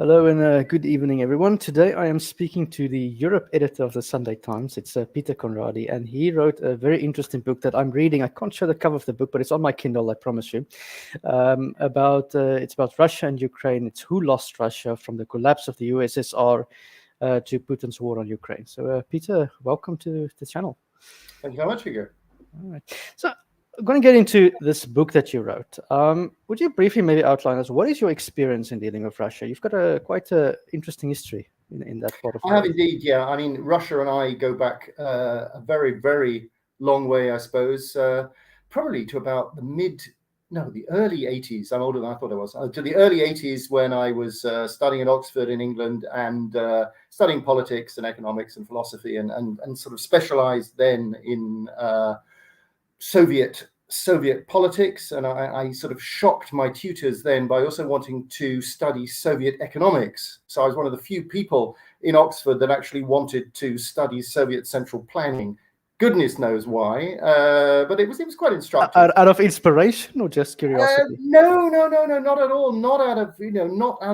Hello and good evening, everyone. Today I am speaking to the Europe editor of the Sunday Times. It's Peter Conradi, and he wrote a very interesting book that I'm reading. I can't show the cover of the book, but it's on my Kindle, I promise you. It's about Russia and Ukraine. It's who lost Russia from the collapse of the USSR to Putin's war on Ukraine. So, Peter, welcome to the channel. Thank you very much, Hugo. All right. So, I'm going to get into this book that you wrote. Would you briefly maybe outline us what is your experience in dealing with Russia? You've got quite an interesting history in that part of the I have world. indeed, yeah. I mean, Russia and I go back a very, very long way, I suppose, probably to about the early 80s. I'm older than I thought I was. To the early 80s when I was studying at Oxford in England and studying politics and economics and philosophy and sort of specialized then in Soviet politics, and I sort of shocked my tutors then by also wanting to study Soviet economics. So I was one of the few people in Oxford that actually wanted to study Soviet central planning. Goodness knows why, but it was quite instructive. Out of inspiration or just curiosity? No, not at all. Not out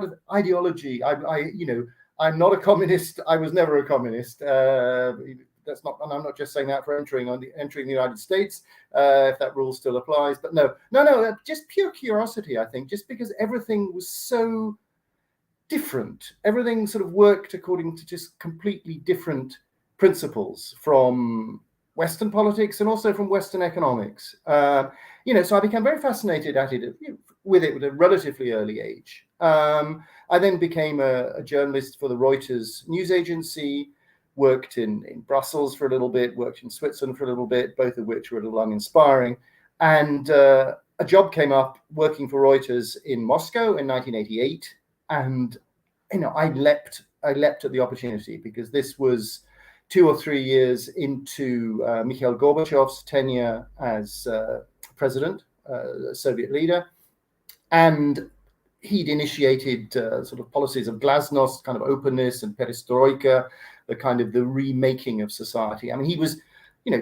of ideology. I'm not a communist. I was never a communist. That's not, and I'm not just saying that for entering the United States, if that rule still applies. But no, just pure curiosity, I think, just because everything was so different. Everything sort of worked according to just completely different principles from Western politics and also from Western economics. So I became very fascinated with it at a relatively early age. I then became a journalist for the Reuters news agency. Worked in Brussels for a little bit, worked in Switzerland for a little bit, both of which were a little uninspiring. And a job came up working for Reuters in Moscow in 1988. And, I leapt at the opportunity because this was 2 or 3 years into Mikhail Gorbachev's tenure as president, Soviet leader. And he'd initiated sort of policies of glasnost, kind of openness, and perestroika, the remaking of society. I mean, he was,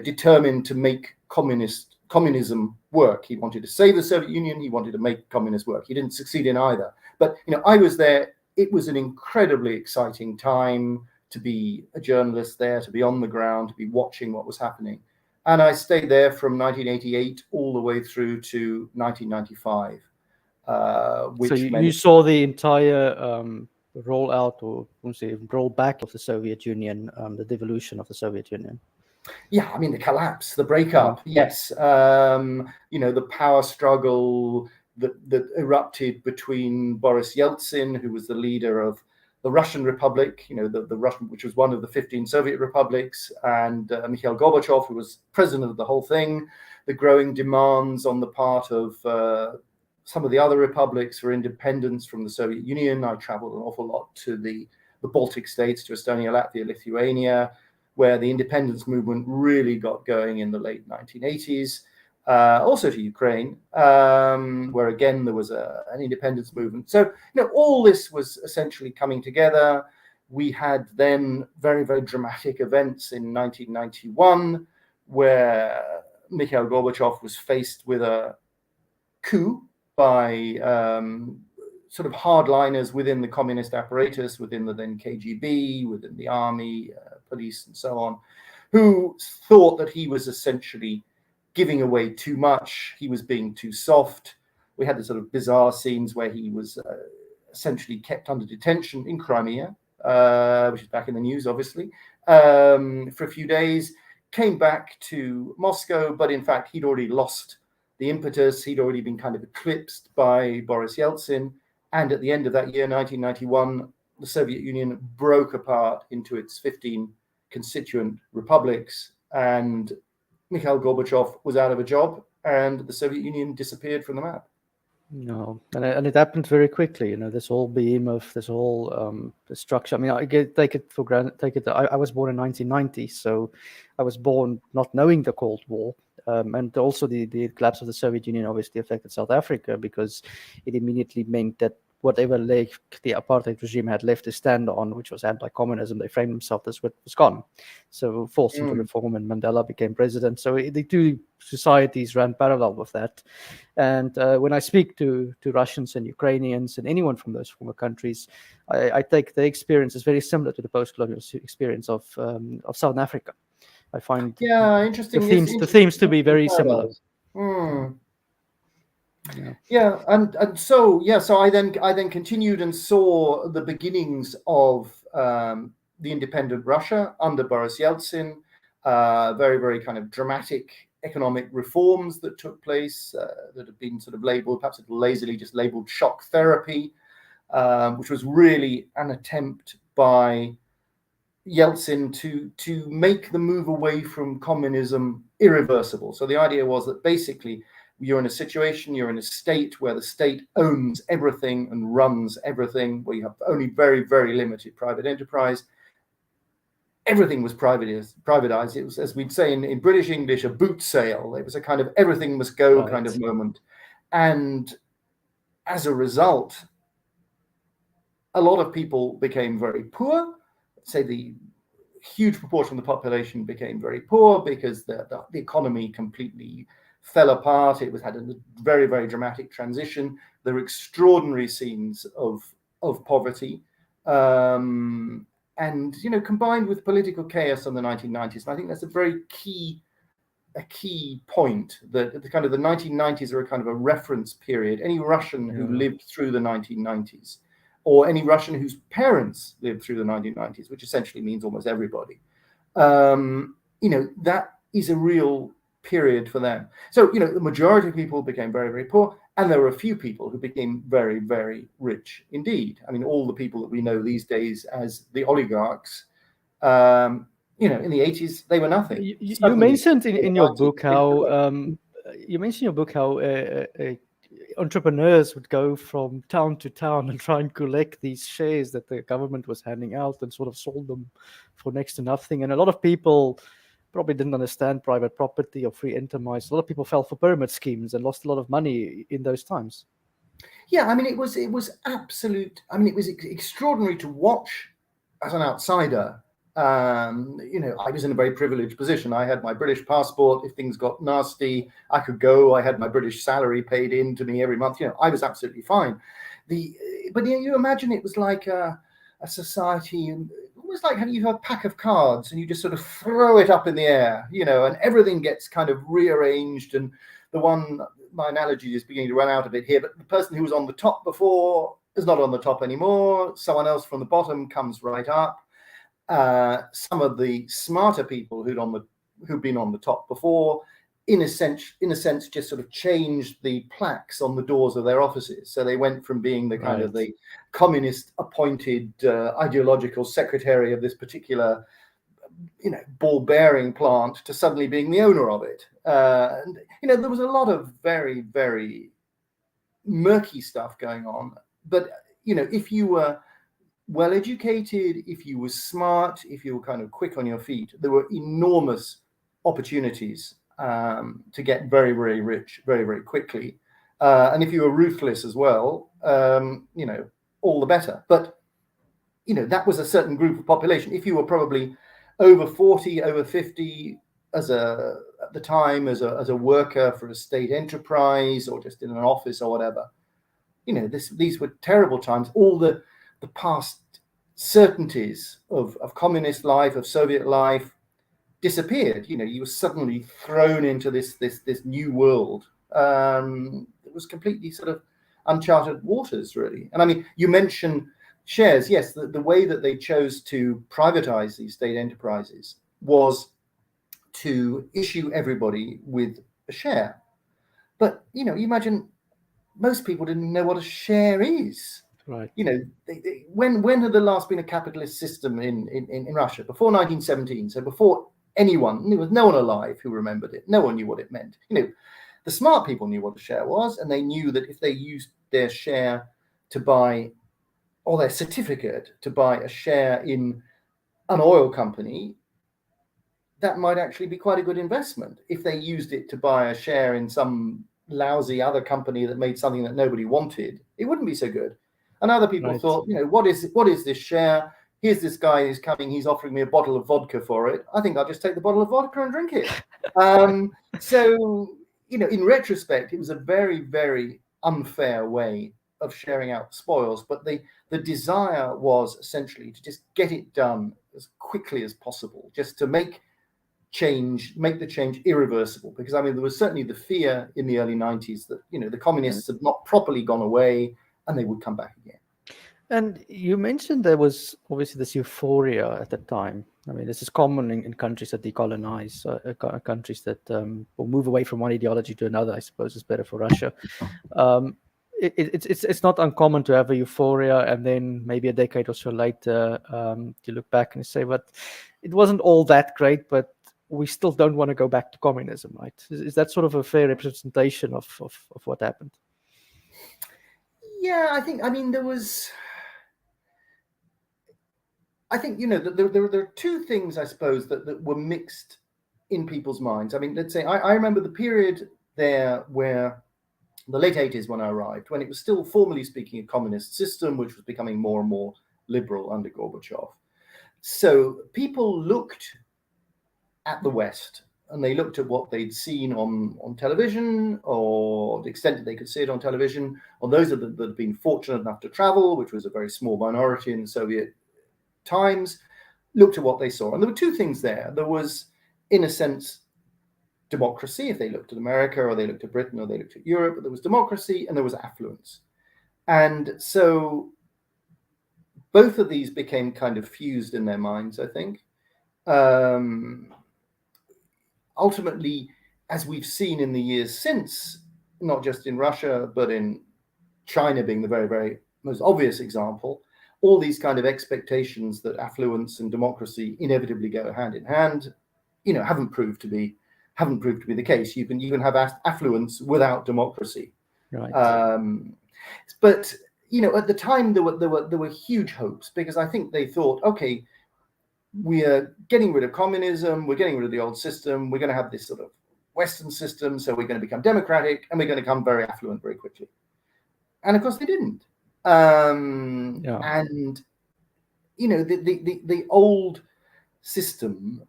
determined to make communism work. He wanted to save the Soviet Union. He wanted to make communists work. He didn't succeed in either. But, I was there. It was an incredibly exciting time to be a journalist there, to be on the ground, to be watching what was happening. And I stayed there from 1988 all the way through to 1995. So you saw the entire rollout, or rollback of the Soviet Union, the devolution of the Soviet Union. Yeah, I mean, the collapse, the breakup, yes. The power struggle that erupted between Boris Yeltsin, who was the leader of the Russian Republic, the Russian, which was one of the 15 Soviet republics, and Mikhail Gorbachev, who was president of the whole thing, the growing demands on the part of some of the other republics for independence from the Soviet Union. I traveled an awful lot to the Baltic states, to Estonia, Latvia, Lithuania, where the independence movement really got going in the late 1980s. Also to Ukraine, where again there was an independence movement. So, all this was essentially coming together. We had then very, very dramatic events in 1991, where Mikhail Gorbachev was faced with a coup by sort of hardliners within the communist apparatus, within the then KGB, within the army, police, and so on, who thought that he was essentially giving away too much. He was being too soft. We had the sort of bizarre scenes where he was essentially kept under detention in Crimea, which is back in the news, obviously, for a few days, came back to Moscow, but in fact, he'd already lost the impetus. He'd already been kind of eclipsed by Boris Yeltsin. And at the end of that year, 1991, the Soviet Union broke apart into its 15 constituent republics. And Mikhail Gorbachev was out of a job, and the Soviet Union disappeared from the map. No, and it happened very quickly. This whole behemoth, this whole structure. I mean, take it for granted. I was born in 1990, so I was born not knowing the Cold War, and also the collapse of the Soviet Union obviously affected South Africa because it immediately meant that whatever leg the apartheid regime had left to stand on, which was anti-communism, they framed themselves as what was gone. So forced into reform, and Mandela became president. So the two societies ran parallel with that. And when I speak to Russians and Ukrainians and anyone from those former countries, I take the experience as very similar to the post-colonial experience of Southern Africa. I find interesting. the themes to be very similar. And so I then continued and saw the beginnings of the independent Russia under Boris Yeltsin. Very, very kind of dramatic economic reforms that took place that have been sort of labeled, perhaps lazily just labeled shock therapy, which was really an attempt by Yeltsin to make the move away from communism irreversible. So the idea was that basically you're in a situation, you're in a state where the state owns everything and runs everything, where you have only very, very limited private enterprise. Everything was privatized. It was, as we'd say in British English, a boot sale. It was a kind of everything must go kind of moment. And as a result, a lot of people became very poor. Say the huge proportion of the population became very poor because the economy completely fell apart. It had a very, very dramatic transition. There were extraordinary scenes of poverty. And combined with political chaos in the 1990s, and I think that's a very key point, that the kind of the 1990s are a kind of a reference period. Any Russian who lived through the 1990s, or any Russian whose parents lived through the 1990s, which essentially means almost everybody, that is a real period for them. So, the majority of people became very, very poor, and there were a few people who became very, very rich indeed. I mean, all the people that we know these days as the oligarchs, in the 80s, they were nothing. You mentioned in your book how entrepreneurs would go from town to town and try and collect these shares that the government was handing out and sort of sold them for next to nothing. And a lot of people probably didn't understand private property or free enterprise. A lot of people fell for pyramid schemes and lost a lot of money in those times. Yeah, I mean, it was absolute. I mean, it was extraordinary to watch as an outsider. I was in a very privileged position. I had my British passport. If things got nasty, I could go. I had my British salary paid in to me every month. I was absolutely fine. But you imagine it was like a society, almost like having a pack of cards and you just sort of throw it up in the air, and everything gets kind of rearranged. And my analogy is beginning to run out a bit here, but the person who was on the top before is not on the top anymore. Someone else from the bottom comes right up. Some of the smarter people who'd been on the top before, in a sense, just sort of changed the plaques on the doors of their offices. So they went from being the kind of the communist appointed ideological secretary of this particular, ball bearing plant to suddenly being the owner of it. And there was a lot of very, very murky stuff going on. But if you were well educated, if you were smart, if you were kind of quick on your feet, there were enormous opportunities to get very, very rich very, very quickly. And if you were ruthless as well, all the better. But that was a certain group of population. If you were probably over 40, over 50 at the time as a worker for a state enterprise or just in an office or whatever, these were terrible times. All the past certainties of communist life, of Soviet life, disappeared. You were suddenly thrown into this new world. It was completely sort of uncharted waters, really. And I mean, you mentioned shares. Yes, the way that they chose to privatize these state enterprises was to issue everybody with a share. But you imagine most people didn't know what a share is. Right. When had the last been a capitalist system in Russia? Before 1917. So before anyone, there was no one alive who remembered it. No one knew what it meant. The smart people knew what a share was, and they knew that if they used their share to buy, or their certificate to buy a share in an oil company, that might actually be quite a good investment. If they used it to buy a share in some lousy other company that made something that nobody wanted, it wouldn't be so good. And other people Right. thought, what is this share? Here's this guy who's coming, he's offering me a bottle of vodka for it. I think I'll just take the bottle of vodka and drink it. So, in retrospect, it was a very, very unfair way of sharing out spoils. But the desire was essentially to just get it done as quickly as possible, just to make the change irreversible. Because, I mean, there was certainly the fear in the early 90s that, the communists had not properly gone away and they would come back again. And you mentioned there was obviously this euphoria at the time. I mean, this is common in countries that decolonize, countries that will move away from one ideology to another. I suppose is better for Russia. It's not uncommon to have a euphoria, and then maybe a decade or so later, you look back and say, "But it wasn't all that great." But we still don't want to go back to communism, right? Is that sort of a fair representation of what happened? Yeah, I think. I mean, there was. I think, there are two things, I suppose, that were mixed in people's minds. I mean, let's say I remember the period there where the late 80s, when I arrived, when it was still formally speaking a communist system, which was becoming more and more liberal under Gorbachev. So people looked at the West and they looked at what they'd seen on television, or the extent that they could see it on television, or those that had been fortunate enough to travel, which was a very small minority in the Soviet times, looked at what they saw. And there were two things there. There was, in a sense, democracy, if they looked at America or they looked at Britain or they looked at Europe, but there was democracy and there was affluence. And so both of these became kind of fused in their minds, I think. Ultimately, as we've seen in the years since, not just in Russia, but in China being the very, very most obvious example, all these kind of expectations that affluence and democracy inevitably go hand in hand, haven't proved to be the case. You can have affluence without democracy. Right. But at the time there were huge hopes, because I think they thought, okay, we are getting rid of communism, we're getting rid of the old system, we're going to have this sort of Western system, so we're going to become democratic and we're going to become very affluent very quickly. And of course they didn't. And the old system,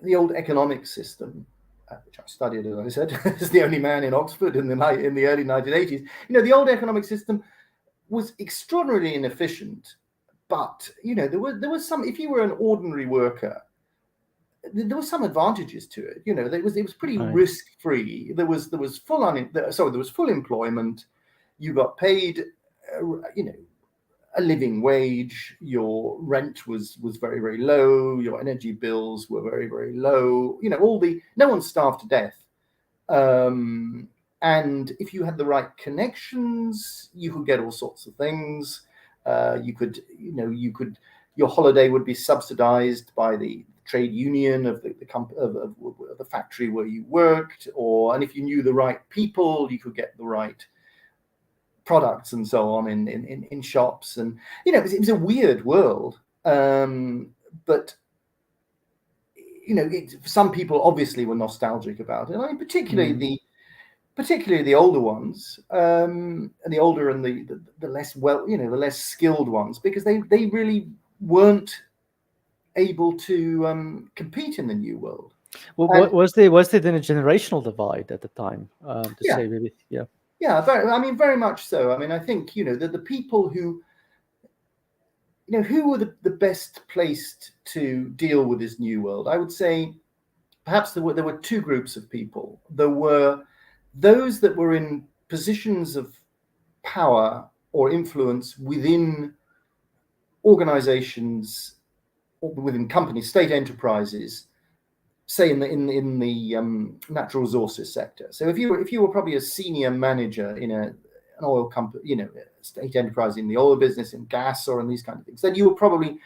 the old economic system, which I studied, as I said, as the only man in Oxford in the early 1980s, the old economic system was extraordinarily inefficient. But there was some. If you were an ordinary worker, there were some advantages to it. It was pretty risk-free. There was full employment. You got paid, a living wage. Your rent was very, very low. Your energy bills were very, very low. No one starved to death. And if you had the right connections, you could get all sorts of things. Your holiday would be subsidized by the trade union of the factory where you worked, and if you knew the right people, you could get the right products and so on in shops. And it was a weird world, but some people obviously were nostalgic about it. I mean, particularly the older ones, and the older and the less the less skilled ones, because they really weren't able to compete in the new world. Well, was there then a generational divide at the time? Very much so. I mean, I think the people who were the best placed to deal with this new world. I would say perhaps there were two groups of people. There were those that were in positions of power or influence within organizations, or within companies, state enterprises, say in the natural resources sector. So if you were probably a senior manager in an oil company, a state enterprise in the oil business, in gas, or in these kind of things, then you were probably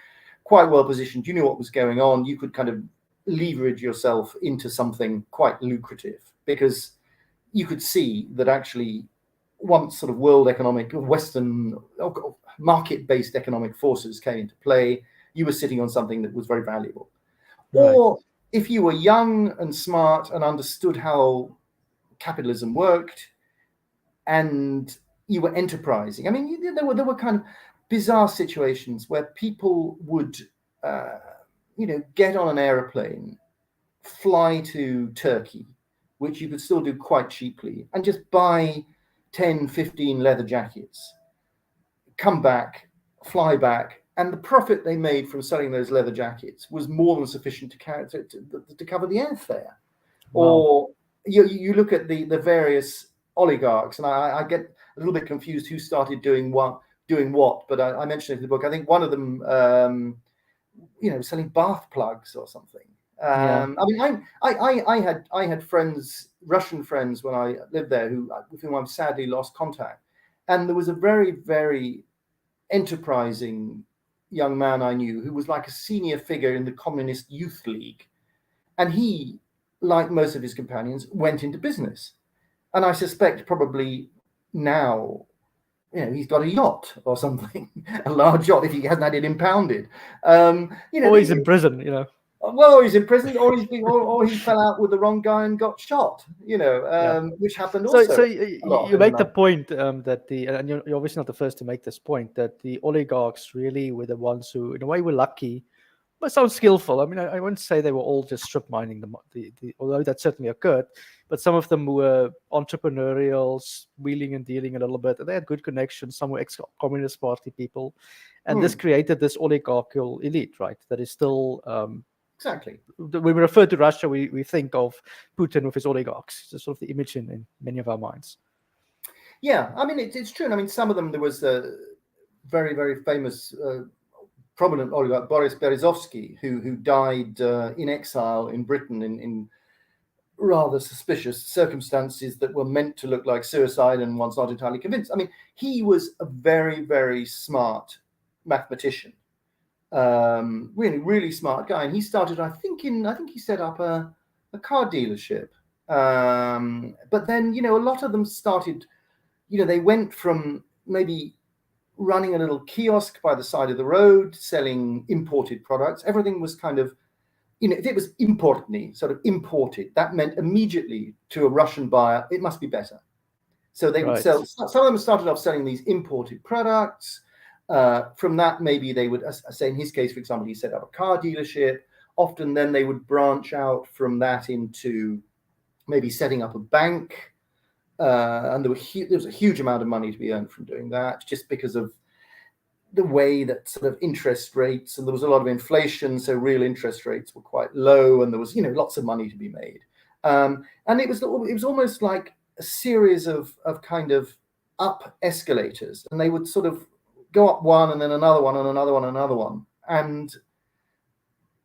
quite well positioned. You knew what was going on. You could kind of leverage yourself into something quite lucrative, because you could see that actually once sort of world economic, Western market-based economic forces came into play, you were sitting on something that was very valuable. Right. Or if you were young and smart and understood how capitalism worked, and you were enterprising. I mean, there were kind of bizarre situations where people would, get on an aeroplane, fly to Turkey, which you could still do quite cheaply, and just buy 10, 15 leather jackets, come back, fly back, and the profit they made from selling those leather jackets was more than sufficient to cover the airfare. Wow. Or you look at the various oligarchs, and I get a little bit confused who started doing what, but I mentioned it in the book. I think one of them, selling bath plugs or something. Yeah. I mean, I had friends, Russian friends, when I lived there, with whom I've sadly lost contact. And there was a very, very enterprising young man I knew who was like a senior figure in the Communist Youth League, and he, like most of his companions, went into business. And I suspect probably now, he's got a yacht or something, a large yacht, if he hasn't had it impounded. Or he's in prison, Well, he's in prison, or he fell out with the wrong guy and got shot. Yeah. Which happened So, also. so a lot you in make the London. point that and you're obviously not the first to make this point, that the oligarchs really were the ones who, in a way, were lucky, but sounds skillful. I mean, I wouldn't say they were all just strip mining although that certainly occurred, but some of them were entrepreneurial, wheeling and dealing a little bit, and they had good connections. Some were ex-communist party people, and this created this oligarchical elite, right? That is still Exactly. when we refer to Russia, we think of Putin with his oligarchs. It's sort of the image in many of our minds. Yeah, I mean, it's true. And I mean, some of them, there was a very, very famous, prominent oligarch, Boris Berezovsky, who died in exile in Britain in rather suspicious circumstances that were meant to look like suicide, and one's not entirely convinced. I mean, he was a very, very smart mathematician. Really, really smart guy. And he started, I think he set up a car dealership. But then, a lot of them started, they went from maybe running a little kiosk by the side of the road, selling imported products. Everything was kind of, if it was importny, sort of imported, that meant immediately to a Russian buyer, it must be better. So they would sell, some of them started off selling these imported products. From that, maybe they would, say in his case, for example, he set up a car dealership. Often then they would branch out from that into maybe setting up a bank. And there was a huge amount of money to be earned from doing that, just because of the way that sort of interest rates, and there was a lot of inflation, so real interest rates were quite low, and there was, lots of money to be made. And it was almost like a series of kind of up escalators, and they would sort of go up one and then another one and another one and another one. And,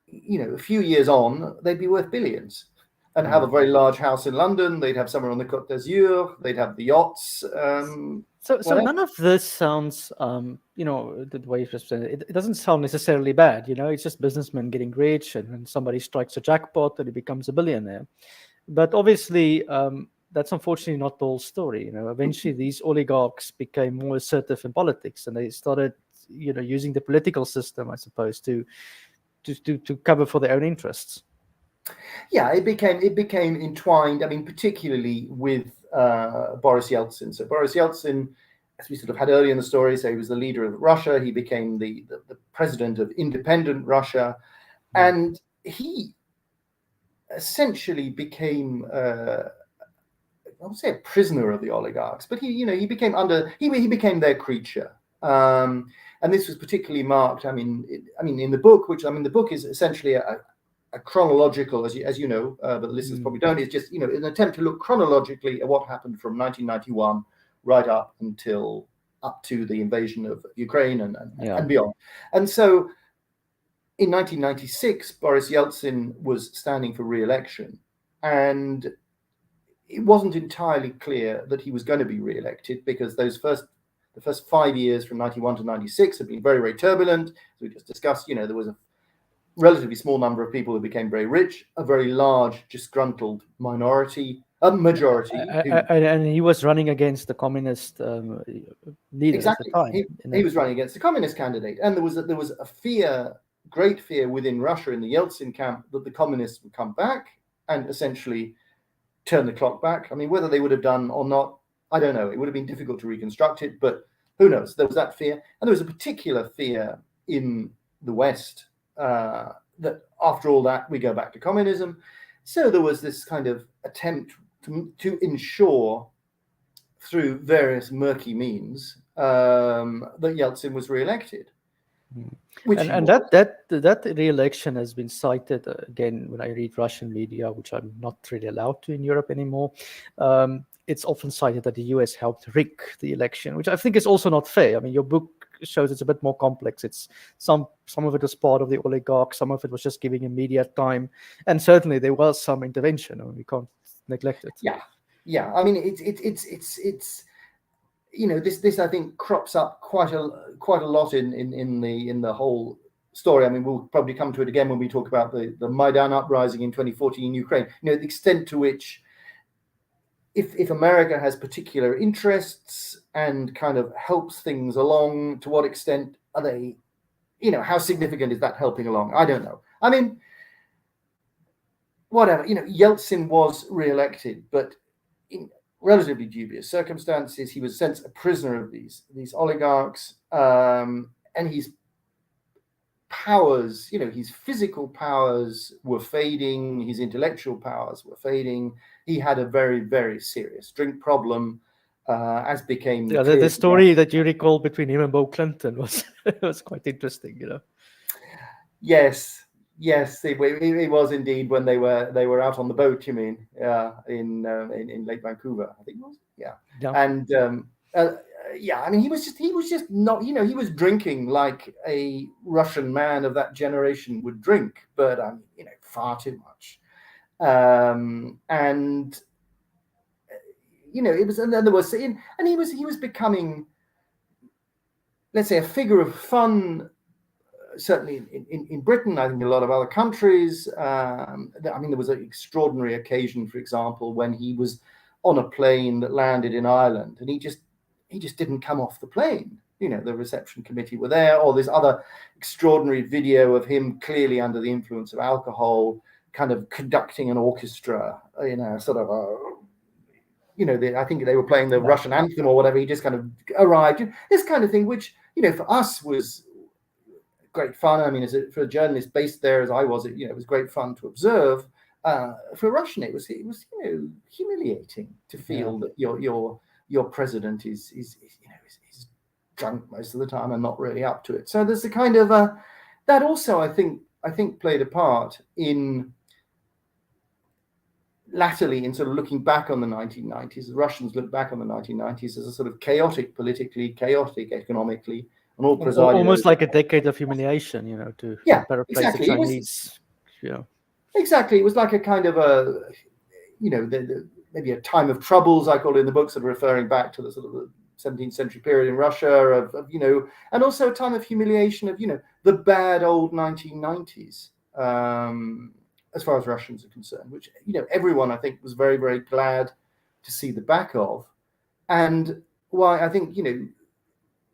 a few years on, they'd be worth billions and have a very large house in London. They'd have somewhere on the Côte d'Azur. They'd have the yachts. So none of this sounds, the way you presented it doesn't sound necessarily bad. It's just businessmen getting rich, and somebody strikes a jackpot and he becomes a billionaire. But obviously, that's unfortunately not the whole story. Eventually these oligarchs became more assertive in politics, and they started, using the political system, I suppose, to cover for their own interests. Yeah, it became entwined. I mean, particularly with Boris Yeltsin. So Boris Yeltsin, as we sort of had earlier in the story, so he was the leader of Russia. He became the president of independent Russia, and he essentially became, I would say, a prisoner of the oligarchs. But he became their creature. And this was particularly marked. I mean, in the book, the book is essentially a chronological, as you know, but the listeners probably don't. It's just an attempt to look chronologically at what happened from 1991 right up to the invasion of Ukraine and beyond. And so, in 1996, Boris Yeltsin was standing for re-election, and it wasn't entirely clear that he was going to be re-elected, because the first 5 years from 91 to 96 had been very, very turbulent. As we just discussed, there was a relatively small number of people who became very rich, a very large disgruntled majority. And he was running against the communist leader exactly. at the time. He was running against the communist candidate, and there was a fear, great fear within Russia in the Yeltsin camp, that the communists would come back and essentially turn the clock back. I mean, whether they would have done or not, I don't know. It would have been difficult to reconstruct it, but who knows? There was that fear. And there was a particular fear in the West that after all that, we go back to communism. So there was this kind of attempt to ensure through various murky means that Yeltsin was re-elected. And that re-election has been cited again when I read Russian media, which I'm not really allowed to in Europe anymore. It's often cited that the US helped rig the election, which I think is also not fair. I mean, your book shows it's a bit more complex. It's some of it was part of the oligarchs, some of it was just giving immediate time, and certainly there was some intervention. I mean, we can't neglect it. Yeah. I mean, it's you know, this I think crops up quite a lot in the whole story. I mean, we'll probably come to it again when we talk about the Maidan uprising in 2014 in Ukraine. You know, the extent to which if America has particular interests and kind of helps things along, to what extent are they, you know, how significant is that helping along? I don't know. I mean, whatever, you know, Yeltsin was re-elected, but in relatively dubious circumstances. He was sent a prisoner of these oligarchs, and his powers, you know, his physical powers were fading, his intellectual powers were fading. He had a very, very serious drink problem, as became the story that you recall between him and Bill Clinton was quite interesting, you know. Yes, it was indeed when they were out on the boat. You mean, in Lake Vancouver, I think it was. Yeah. And I mean, he was just not, you know, he was drinking like a Russian man of that generation would drink, but you know, far too much. And you know, it was, and then there was, and he was becoming, let's say, a figure of fun. Certainly in Britain, I think a lot of other countries. I mean, there was an extraordinary occasion, for example, when he was on a plane that landed in Ireland, and he just didn't come off the plane. You know, the reception committee were there, or this other extraordinary video of him clearly under the influence of alcohol, kind of conducting an orchestra, you know, sort of you know, I think they were playing the Russian anthem or whatever. He just kind of arrived, this kind of thing, which, you know, for us was great fun. I mean, for a journalist based there as I was, you know, it was great fun to observe. For a Russian, it was you know, humiliating to feel that your president is you know, is drunk most of the time and not really up to it. So there's a kind of that also I think played a part in latterly in sort of looking back on the 1990s. The Russians look back on the 1990s as a sort of chaotic politically, chaotic economically. Almost like a decade of humiliation, you know, to paraphrase the Chinese. Exactly. It was like a kind of a, you know, maybe a time of troubles, I call it in the books, sort of referring back to the sort of the 17th century period in Russia, of you know, and also a time of humiliation of, you know, the bad old 1990s, as far as Russians are concerned, which, you know, everyone I think was very, very glad to see the back of. And why I think, you know,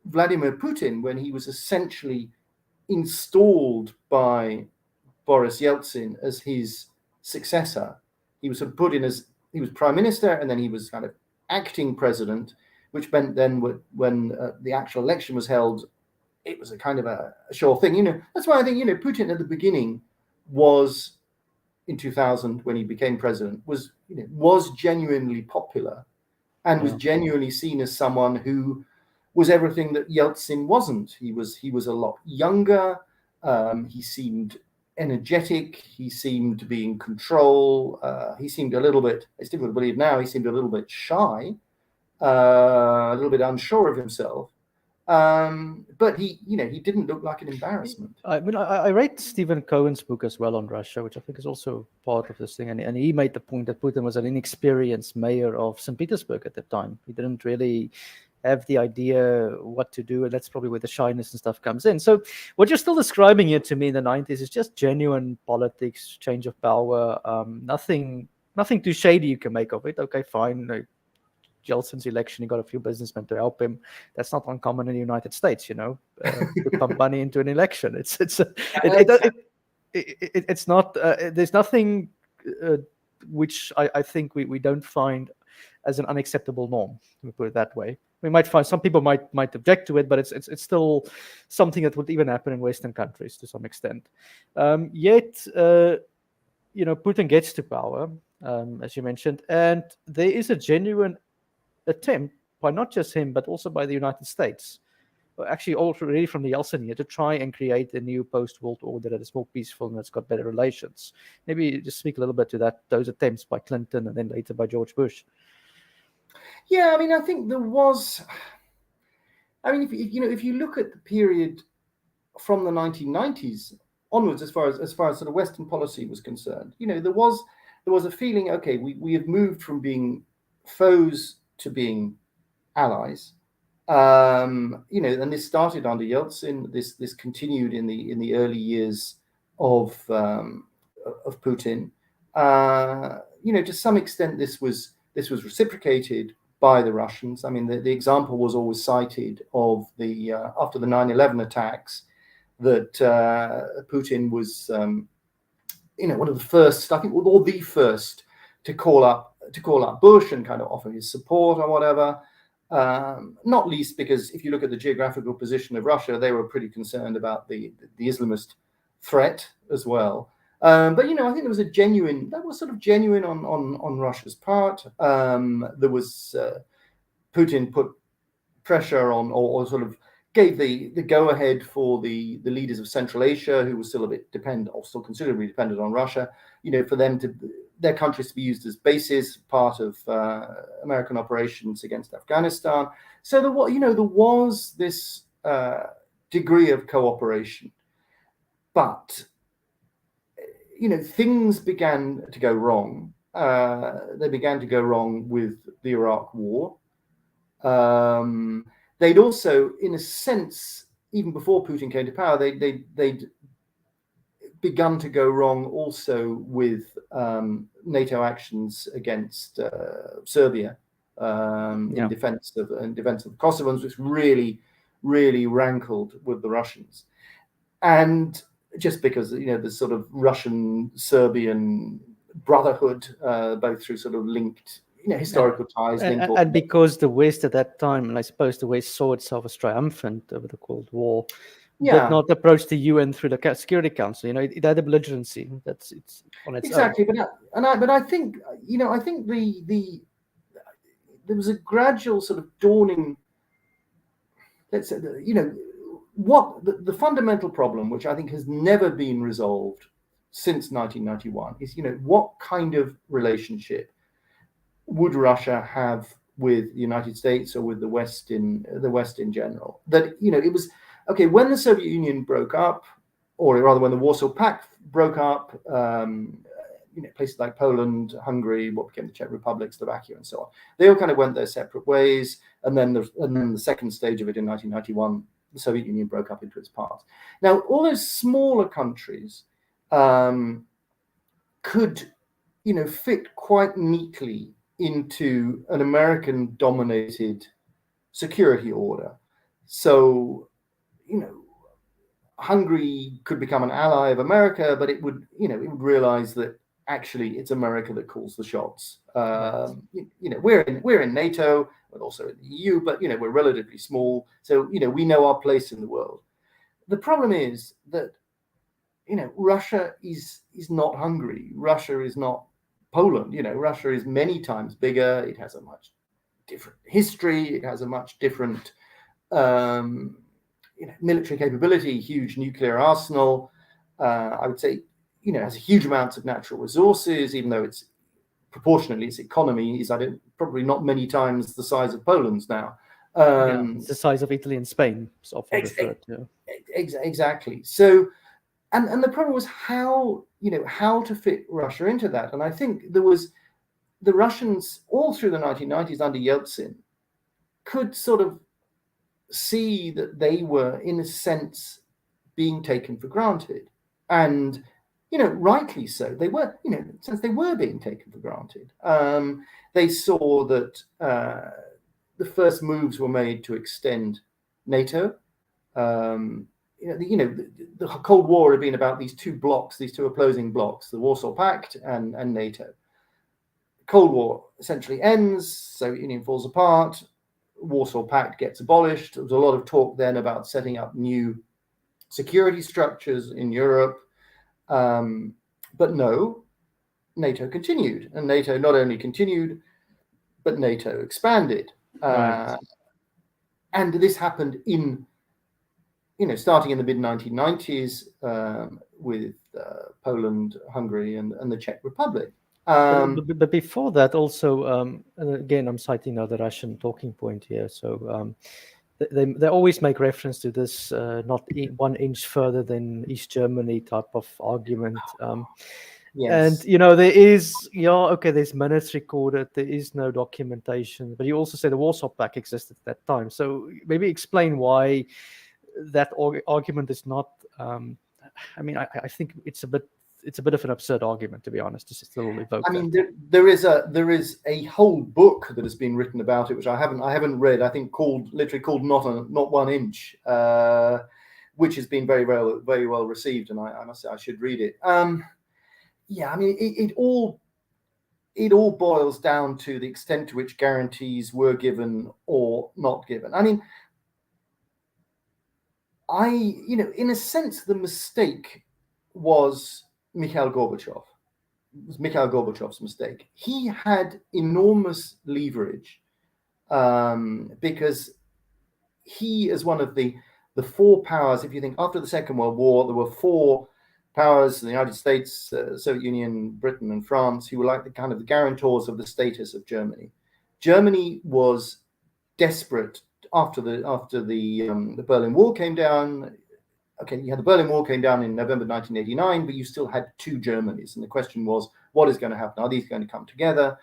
Vladimir Putin, when he was essentially installed by Boris Yeltsin as his successor, he was sort of put in as, he was prime minister, and then he was kind of acting president, which meant then when the actual election was held, it was a kind of a sure thing. You know, that's why I think, you know, Putin at the beginning was, in 2000 when he became president, was genuinely popular and was genuinely seen as someone who was everything that Yeltsin wasn't. He was a lot younger. He seemed energetic. He seemed to be in control. He seemed a little bit, it's difficult to believe now, he seemed a little bit shy, a little bit unsure of himself. But he, you know, he didn't look like an embarrassment. I mean, I read Stephen Cohen's book as well on Russia, which I think is also part of this thing. And he made the point that Putin was an inexperienced mayor of St. Petersburg at the time. He didn't really have the idea what to do, and that's probably where the shyness and stuff comes in. So what you're still describing here to me in the 90s is just genuine politics, change of power, nothing too shady you can make of it. Okay, fine. Yeltsin's election, he got a few businessmen to help him. That's not uncommon in the United States, you know. Pump money into an election. It's not. There's nothing which I think we don't find as an unacceptable norm. We put it that way. We might find some people might object to it, but it's still something that would even happen in Western countries to some extent. Yet, Putin gets to power, as you mentioned, and there is a genuine attempt by not just him, but also by the United States, actually already from the Yeltsin year, to try and create a new post-world order that is more peaceful and that's got better relations. Maybe just speak a little bit to those attempts by Clinton and then later by George Bush. Yeah, I mean, I think there was. I mean, if you look at the period from the 1990s onwards, as far as sort of Western policy was concerned, there was a feeling, okay, we have moved from being foes to being allies. And this started under Yeltsin. This continued in the early years of Putin. To some extent, this was reciprocated by the Russians. I mean, the example was always cited of the after the 9/11 attacks, that Putin was one of the first, I think, or the first to call up Bush and kind of offer his support or whatever. Not least because if you look at the geographical position of Russia, they were pretty concerned about the Islamist threat as well. But I think that was sort of genuine on Russia's part. There was Putin put pressure on, or sort of gave the go ahead for the leaders of Central Asia, who were still a bit dependent, or still considerably dependent on Russia, for them their countries to be used as bases, part of American operations against Afghanistan. So there was this degree of cooperation, but things began to go wrong. They began to go wrong with the Iraq War. They'd also, in a sense, even before Putin came to power, they'd begun to go wrong also with NATO actions against Serbia in defense of the Kosovars, which really, really rankled with the Russians. And just because the sort of Russian-Serbian brotherhood, both through sort of linked historical ties, and because the West at that time, and I suppose the West saw itself as triumphant over the Cold War, did not approach the UN through the Security Council. It had a belligerency. It's on its exactly. own. But I think I think there was a gradual sort of dawning. Let's say what the fundamental problem, which I think has never been resolved since 1991, is what kind of relationship would Russia have with the United States or with the West in general? That it was okay when the Soviet Union broke up, or rather when the Warsaw Pact broke up. Places like Poland, Hungary, what became the Czech Republic, Slovakia, and so on, they all kind of went their separate ways. And then the second stage of it in 1991, the Soviet Union broke up into its parts. Now, all those smaller countries could, fit quite neatly into an American-dominated security order. So, Hungary could become an ally of America, but it would realize that actually it's America that calls the shots. We're in NATO, but also in the EU, but we're relatively small, so we know our place in the world. The problem is that Russia is not Hungary. Russia is not Poland. Russia is many times bigger. It has a much different history. It has a much different military capability, huge nuclear arsenal. I would say, has a huge amounts of natural resources, even though it's proportionately its economy is probably not many times the size of Poland's now. It's the size of Italy and Spain. It's often referred to. Exactly. So, and the problem was how to fit Russia into that. And I think there was the Russians all through the 1990s under Yeltsin could sort of see that they were, in a sense, being taken for granted. And, rightly so. They were, since they were being taken for granted. They saw that the first moves were made to extend NATO. The Cold War had been about these two opposing blocks, the Warsaw Pact and NATO. Cold War essentially ends, Soviet Union falls apart, Warsaw Pact gets abolished. There was a lot of talk then about setting up new security structures in Europe. But no, NATO continued. And NATO not only continued, but NATO expanded. Right. And this happened starting in the mid-1990s with Poland, Hungary, and the Czech Republic. But before that, also, and again, I'm citing now the Russian talking point here. So they always make reference to this not 1 inch further than East Germany type of argument. Yes. And there is, there's minutes recorded, there is no documentation, but you also say the Warsaw Pact existed at that time. So maybe explain why that argument is not. I think it's a bit of an absurd argument, to be honest. Just a little evoke. I mean, there is a whole book that has been written about it, which I haven't read. I think literally called Not 1 Inch, which has been very well received, and I must say I should read it. Yeah, I mean, it all boils down to the extent to which guarantees were given or not given. I mean, in a sense, the mistake was Mikhail Gorbachev. It was Mikhail Gorbachev's mistake. He had enormous leverage because he, as one of the 4 powers, if you think after the Second World War, there were 4 powers, the United States, Soviet Union, Britain, and France, who were like the kind of the guarantors of the status of Germany. Germany was desperate after the Berlin Wall came down. Okay, you had the Berlin Wall came down in November 1989, but you still had 2 Germanys, and the question was, what is going to happen? Are these going to come together?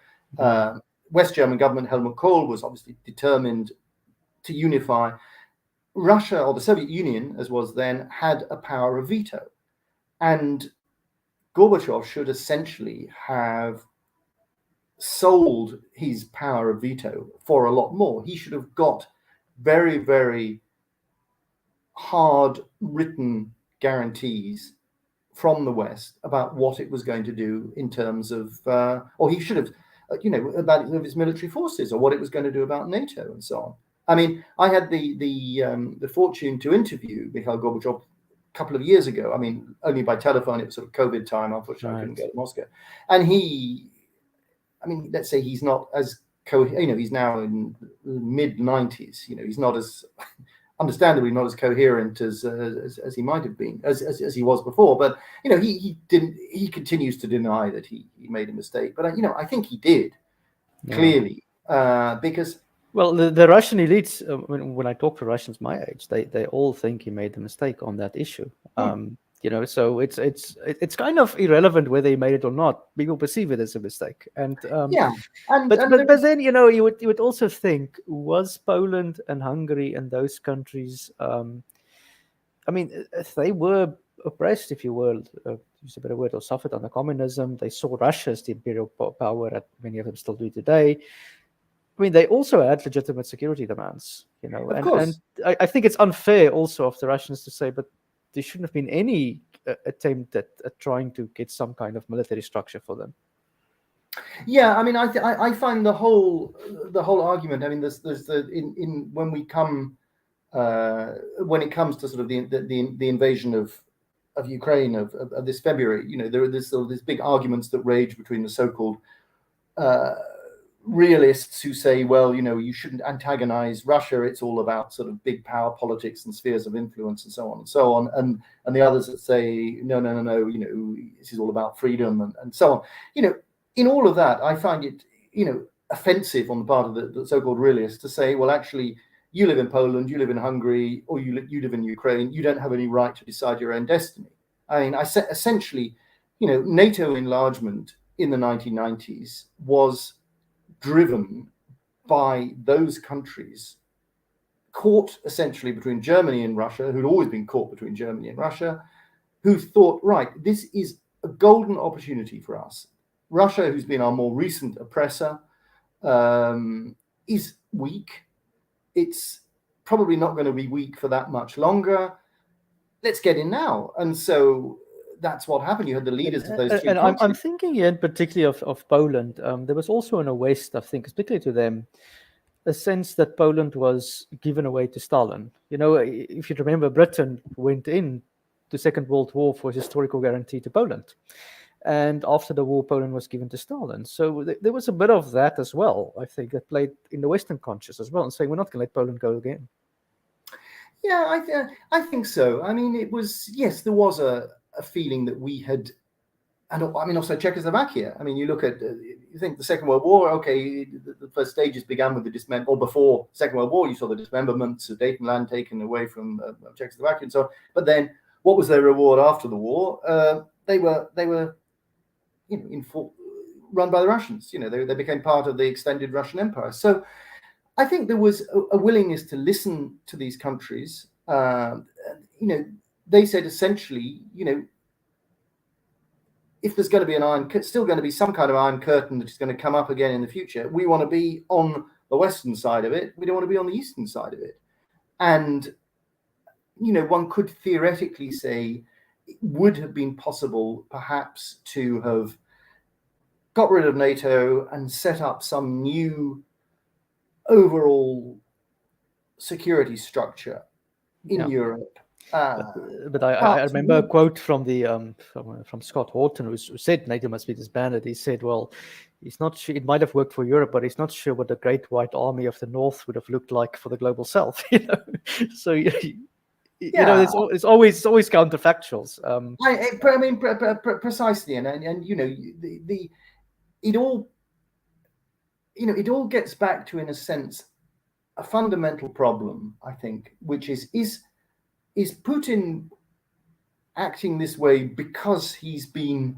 West German government, Helmut Kohl, was obviously determined to unify. Russia, or the Soviet Union, as was then, had a power of veto. And Gorbachev should essentially have sold his power of veto for a lot more. He should have got very, very hard written guarantees from the West about what it was going to do in terms of, or he should have, about its military forces, or what it was going to do about NATO and so on. I mean, I had the fortune to interview Mikhail Gorbachev a couple of years ago. I mean, only by telephone. It was sort of COVID time. Unfortunately, I couldn't go to Moscow. And let's say he's not as he's now in mid-90s. He's not as understandably not as coherent as he might have been, as he was before. But he continues to deny that he made a mistake. But I think he did clearly because. Well, the Russian elites, when I talk to Russians my age, they all think he made a mistake on that issue. So it's kind of irrelevant whether he made it or not. People perceive it as a mistake, but then you would also think, was Poland and Hungary and those countries, they were oppressed, if you will, use a better word, or suffered under communism. They saw Russia as the imperial power, that many of them still do today. I mean, they also had legitimate security demands, Of course. And I think it's unfair also of the Russians to say, but there shouldn't have been any attempt at trying to get some kind of military structure for them. Yeah, I mean, I find the whole argument. I mean, there's when it comes to sort of the invasion of Ukraine of this February, there's sort of these big arguments that rage between the so-called realists who say, well, you shouldn't antagonize Russia. It's all about sort of big power politics and spheres of influence and so on and so on. And the others that say, no, this is all about freedom and so on. In all of that, I find it, offensive on the part of the so-called realists to say, well, actually, you live in Poland, you live in Hungary, or you live in Ukraine. You don't have any right to decide your own destiny. I mean, essentially, NATO enlargement in the 1990s was driven by those countries caught essentially between Germany and Russia, who'd always been caught between Germany and Russia, who thought, right, this is a golden opportunity for us. Russia, who's been our more recent oppressor, is weak. It's probably not going to be weak for that much longer. Let's get in now. And so that's what happened. You had the leaders of those three And countries. I'm thinking here particularly of Poland. There was also in the West, I think, particularly to them, a sense that Poland was given away to Stalin. You know, if you remember, Britain went in the Second World War for historical guarantee to Poland. And after the war, Poland was given to Stalin. So there was a bit of that as well, I think, that played in the Western conscious as well, and saying we're not going to let Poland go again. Yeah, I think so. I mean, it was, yes, there was a feeling that we had, and I mean, also Czechoslovakia. I mean, you look at, you think the Second World War, okay, the first stages began with the dismemberment, or before Second World War, you saw the dismemberment, Sudetenland taken away from Czechoslovakia and so on. But then what was their reward after the war? They were run by the Russians. They became part of the extended Russian Empire. So I think there was a willingness to listen to these countries. They said essentially, if there's going to be still going to be some kind of iron curtain that is going to come up again in the future, we want to be on the western side of it. We don't want to be on the eastern side of it. And, one could theoretically say it would have been possible perhaps to have got rid of NATO and set up some new overall security structure in Europe. But I remember a quote from from Scott Horton, who said NATO must be disbanded. He said, well, he's not sure, it might have worked for Europe, but he's not sure what the Great White Army of the North would have looked like for the global South. So it's always counterfactuals. I mean, precisely, and it all gets back to, in a sense, a fundamental problem, I think, which is Putin acting this way because he's been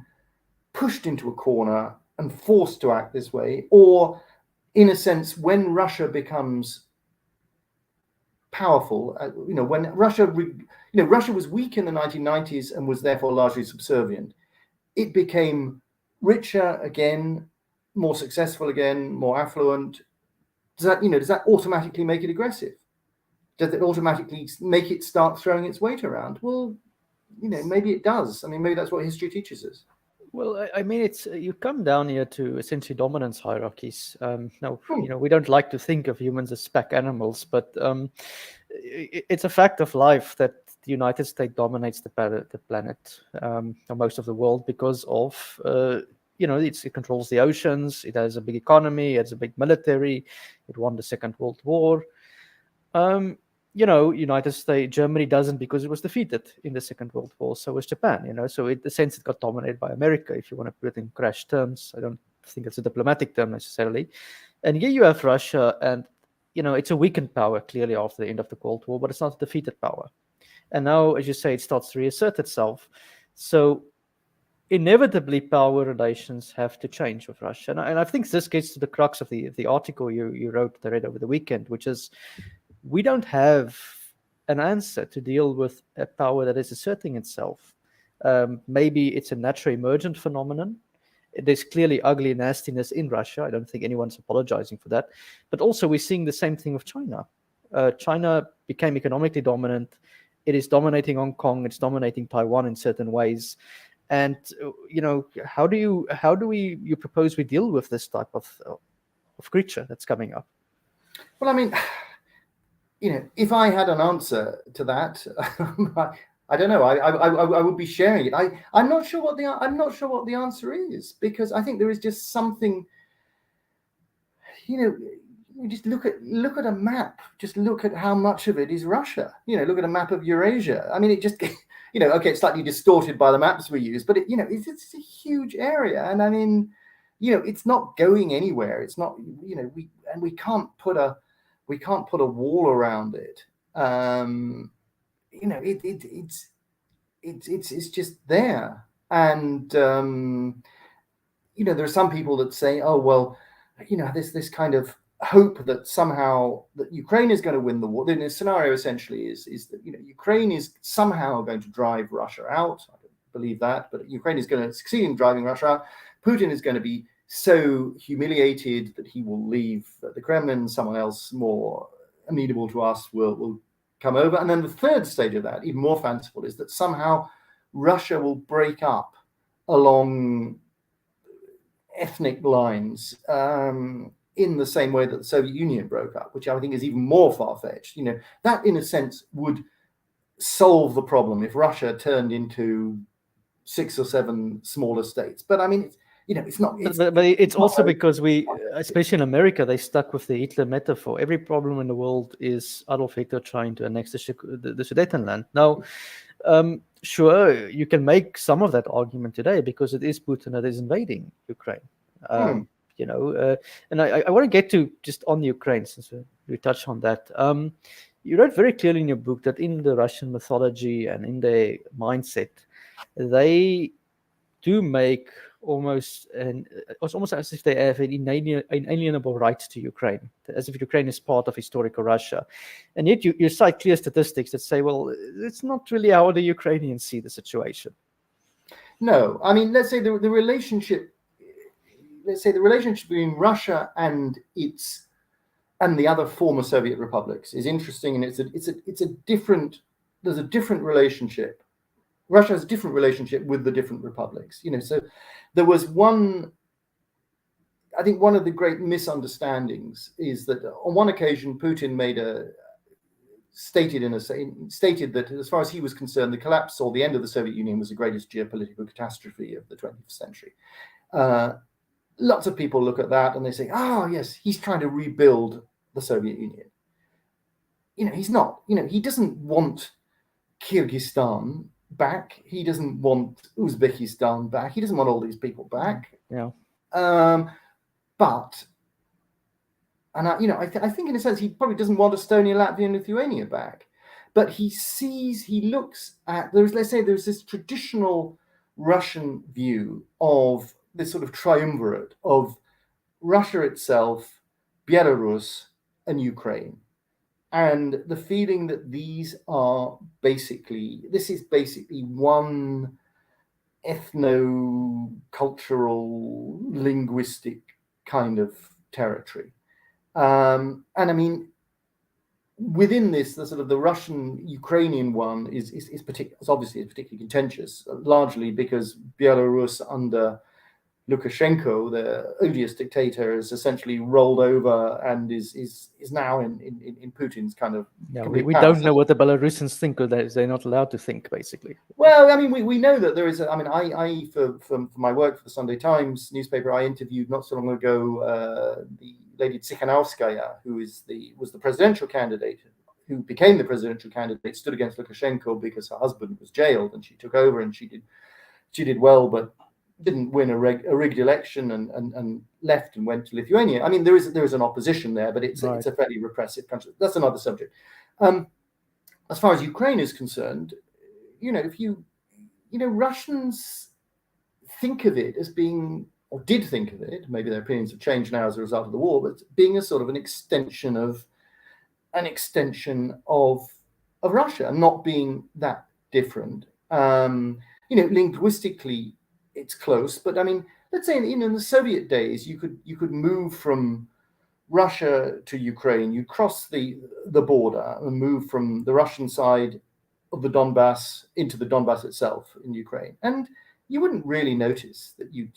pushed into a corner and forced to act this way, or in a sense, when Russia becomes powerful, when Russia was weak in the 1990s and was therefore largely subservient, it became richer again, more successful again, more affluent. Does that automatically make it aggressive? Does it automatically make it start throwing its weight around? Well, maybe it does. I mean, maybe that's what history teaches us. Well, I mean, it's you come down here to essentially dominance hierarchies. Now, we don't like to think of humans as pack animals, but it's a fact of life that the United States dominates the planet, or most of the world, because of it controls the oceans. It has a big economy. It has a big military. It won the Second World War. United States, Germany doesn't, because it was defeated in the Second World War. So was Japan, so in the sense it got dominated by America, if you want to put it in crash terms. I don't think it's a diplomatic term necessarily. And here you have Russia, and, it's a weakened power clearly after the end of the Cold War, but it's not a defeated power. And now, as you say, it starts to reassert itself. So inevitably power relations have to change with Russia. And I think this gets to the crux of the article you wrote, I read over the weekend, which is, we don't have an answer to deal with a power that is asserting itself. Maybe it's a natural emergent phenomenon. There's clearly ugly nastiness in Russia. I don't think anyone's apologizing for that. But also we're seeing the same thing with China. China became economically dominant. It is dominating Hong Kong. It's dominating Taiwan in certain ways. And, how do you propose we deal with this type of creature that's coming up? Well, I mean, if I had an answer to that, I don't know. I would be sharing it. I'm not sure what the answer is, because I think there is just something. You just look at a map. Just look at how much of it is Russia. Look at a map of Eurasia. I mean, it just okay, it's slightly distorted by the maps we use, but it's a huge area, and I mean, it's not going anywhere. It's not. We can't put a wall around it. It's just there. And there are some people that say, oh well, this kind of hope that somehow that Ukraine is going to win the war. The scenario essentially is that Ukraine is somehow going to drive Russia out. I don't believe that, but Ukraine is going to succeed in driving Russia out. Putin is going to be so humiliated that he will leave the Kremlin. Someone else more amenable to us will come over. And then the third stage of that, even more fanciful, is that somehow Russia will break up along ethnic lines in the same way that the Soviet Union broke up, which I think is even more far-fetched. That in a sense would solve the problem if Russia turned into 6 or 7 smaller states. But I mean, it's not. But it's also because we, especially in America, they stuck with the Hitler metaphor. Every problem in the world is Adolf Hitler trying to annex the Sudetenland. Now, sure, you can make some of that argument today because it is Putin that is invading Ukraine. And I want to get to just on Ukraine, since we touched on that. You wrote very clearly in your book that in the Russian mythology and in their mindset, they do make it's almost as if they have an inalienable right to Ukraine, as if Ukraine is part of historical Russia. And yet you cite clear statistics that say, well, it's not really how the Ukrainians see the situation. No, I mean, let's say the relationship between Russia and the other former Soviet republics is interesting, and there's a different relationship. Russia has a different relationship with the different republics. So there was I think one of the great misunderstandings is that on one occasion Putin stated that as far as he was concerned, the collapse or the end of the Soviet Union was the greatest geopolitical catastrophe of the 20th century. Lots of people look at that and they say, oh yes, he's trying to rebuild the Soviet Union. He's not. He doesn't want Kyrgyzstan back. He doesn't want Uzbekistan back. He doesn't want all these people back. Yeah. But I think in a sense he probably doesn't want Estonia, Latvia, and Lithuania back. But he looks at there's this traditional Russian view of this sort of triumvirate of Russia itself, Belarus, and Ukraine. And the feeling that this is basically one ethno-cultural, linguistic kind of territory. And I mean, within this, the sort of the Russian-Ukrainian one is obviously particularly contentious, largely because Belarus under Lukashenko, the odious dictator, is essentially rolled over and is now in Putin's kind of. Yeah, we don't know what the Belarusians think, or they're not allowed to think, basically. Well, I mean, we know that there is. I for my work for the Sunday Times newspaper, I interviewed not so long ago the lady Tsikhanouskaya, who was the presidential candidate, who became the presidential candidate, stood against Lukashenko because her husband was jailed, and she took over and she did well, but didn't win a rigged election and left and went to Lithuania. I mean, there is an opposition there, but it's a fairly repressive country. That's another subject. As far as Ukraine is concerned, Russians think of it as being, or did think of it, maybe their opinions have changed now as a result of the war, but being a sort of an extension of Russia, not being that different. Linguistically, it's close, but I mean, let's say in the Soviet days, you could move from Russia to Ukraine. You cross the border and move from the Russian side of the Donbass into the Donbass itself in Ukraine, and you wouldn't really notice that you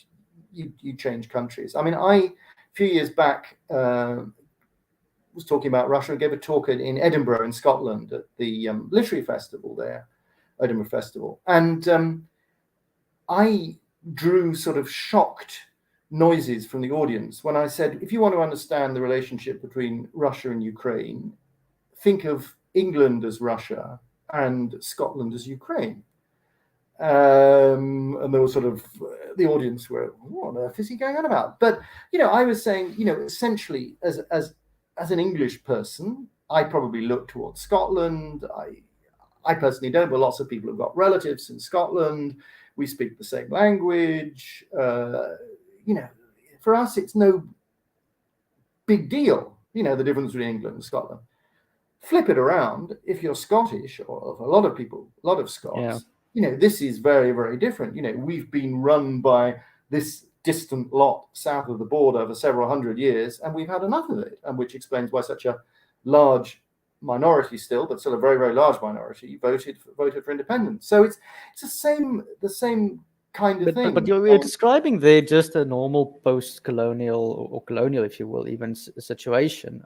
change countries. I mean, a few years back was talking about Russia. I gave a talk in Edinburgh in Scotland at the literary festival there, Edinburgh Festival, and I drew sort of shocked noises from the audience when I said, if you want to understand the relationship between Russia and Ukraine, think of England as Russia and Scotland as Ukraine. And there was sort of, the audience were, what on earth is he going on about? But, I was saying, essentially as an English person, I probably look towards Scotland. I personally don't, but lots of people have got relatives in Scotland. We speak the same language. For us, it's no big deal, the difference between England and Scotland. Flip it around, if you're Scottish, or a lot of Scots, this is very, very different. We've been run by this distant lot south of the border for several hundred years, and we've had enough of it, and which explains why such a large minority still, but still a very, very large minority, voted for independence. So it's the same kind of thing. But you're describing there just a normal post-colonial or colonial, if you will, even situation.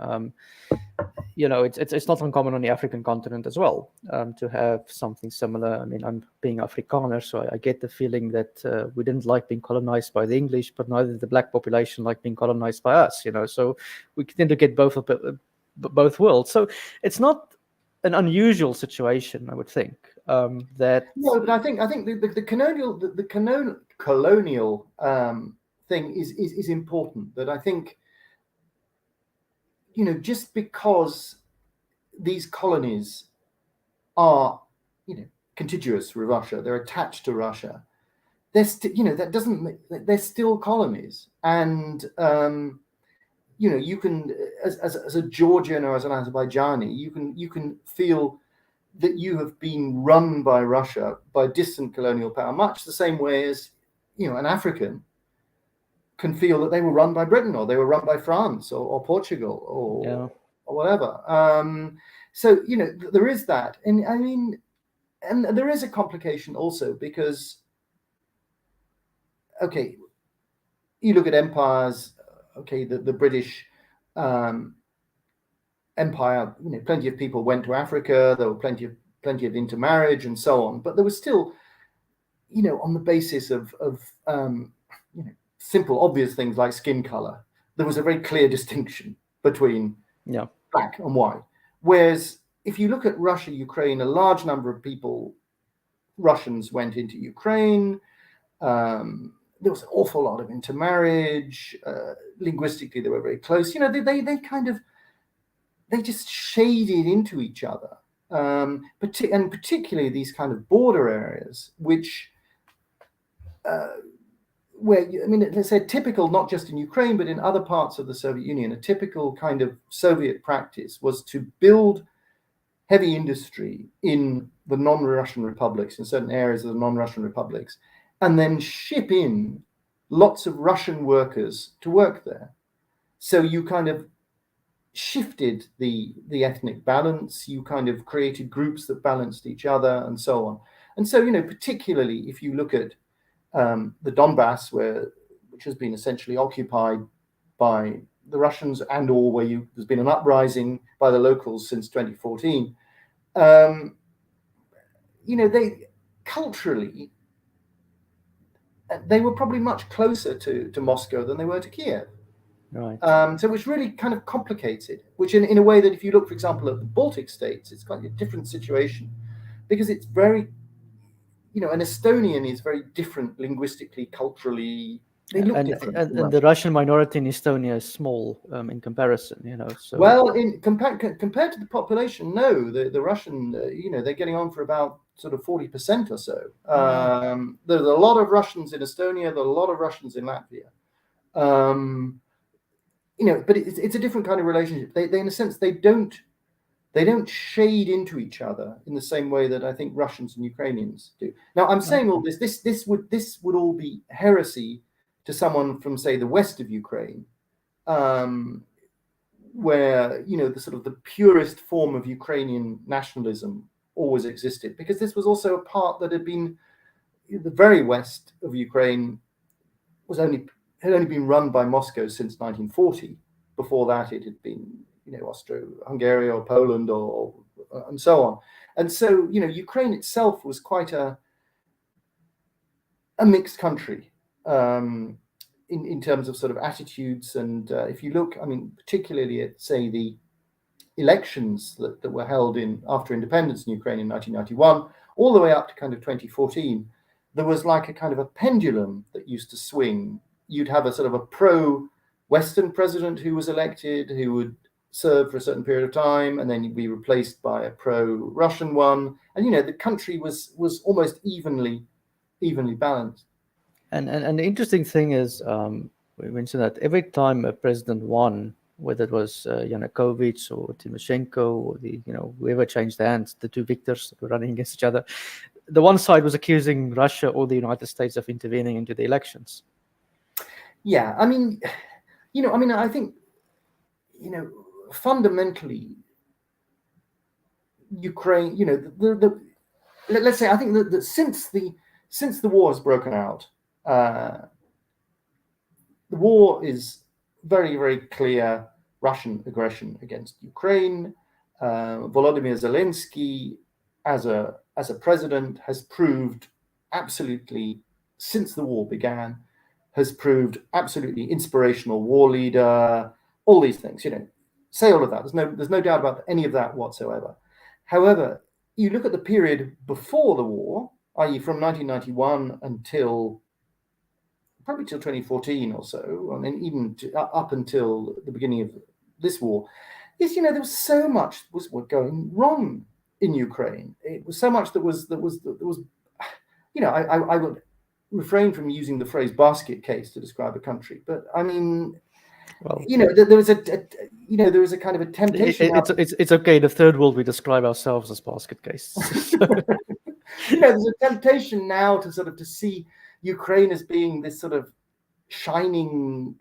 It's not uncommon on the African continent as well to have something similar. I mean, I'm being Afrikaner, so I get the feeling that we didn't like being colonized by the English, but neither did the black population like being colonized by us. So we tend to get both worlds. So it's not an unusual situation, I would think. That no, but I think the colonial thing is important. That I think, just because these colonies are, contiguous with Russia, they're attached to Russia, they're that doesn't, they're still colonies. And you can, as a Georgian or as an Azerbaijani, you can feel that you have been run by Russia, by distant colonial power, much the same way as an African can feel that they were run by Britain, or they were run by France, or Portugal, or whatever. So there is that, and I mean, and there is a complication also, because okay, you look at empires. Okay, the British Empire, plenty of people went to Africa. There were plenty of intermarriage and so on, but there was still, on the basis of simple, obvious things like skin color, there was a very clear distinction between black and white. Whereas if you look at Russia, Ukraine, a large number of Russians went into Ukraine. There was an awful lot of intermarriage. Linguistically, they were very close. They just shaded into each other, and particularly these kind of border areas, which, let's say typical, not just in Ukraine, but in other parts of the Soviet Union, a typical kind of Soviet practice was to build heavy industry in the non-Russian republics, in certain areas of the non-Russian republics, and then ship in lots of Russian workers to work there. So you kind of shifted the ethnic balance, you kind of created groups that balanced each other, and so on. And so, particularly if you look at the Donbass, which has been essentially occupied by the Russians, and or where there's been an uprising by the locals since 2014, they culturally, they were probably much closer to Moscow than they were to Kiev. Right. So it's really kind of complicated, which in a way that if you look, for example, at the Baltic states, it's kind of a different situation, because it's very, an Estonian is very different linguistically, culturally. They look different. And the Russian minority in Estonia is small in comparison, So well, compared to the population, no, the Russian, they're getting on for about sort of 40% or so. There's a lot of Russians in Estonia. There are a lot of Russians in Latvia. But it's a different kind of relationship. They in a sense, they don't shade into each other in the same way that I think Russians and Ukrainians do. Now, I'm saying all this. This would all be heresy to someone from, say, the west of Ukraine, where the sort of the purest form of Ukrainian nationalism always existed, because this was also a part that had been, the very west of Ukraine had only been run by Moscow since 1940. Before that, it had been, Austro-Hungary or Poland or and so on. And so, Ukraine itself was quite a mixed country in terms of sort of attitudes. And if you look, particularly at, say, the elections that were held after independence in Ukraine in 1991, all the way up to kind of 2014, there was like a kind of a pendulum that used to swing. You'd have a sort of a pro-Western president who was elected, who would serve for a certain period of time, and then be replaced by a pro-Russian one. And the country was almost evenly balanced. And the interesting thing is, we mentioned that every time a president won, whether it was Yanukovych or Tymoshenko or whoever changed hands, the two victors that were running against each other, the one side was accusing Russia or the United States of intervening into the elections. Yeah, I think, fundamentally, Ukraine, let's say, I think that since the war has broken out, the war is very, very clear Russian aggression against Ukraine. Volodymyr Zelensky, as a president, has proved absolutely, since the war began, has proved absolutely inspirational war leader. All these things, say all of that. There's no doubt about any of that whatsoever. However, you look at the period before the war, i.e., from 1991 until probably till 2014 or so, and then even up until the beginning of this war, is there was so much was going wrong in Ukraine. It was so much that was I would refrain from using the phrase basket case to describe a country, but I mean, well, there was a kind of a temptation. It's okay. The third world, we describe ourselves as basket case. There's a temptation now to see Ukraine as being this sort of shining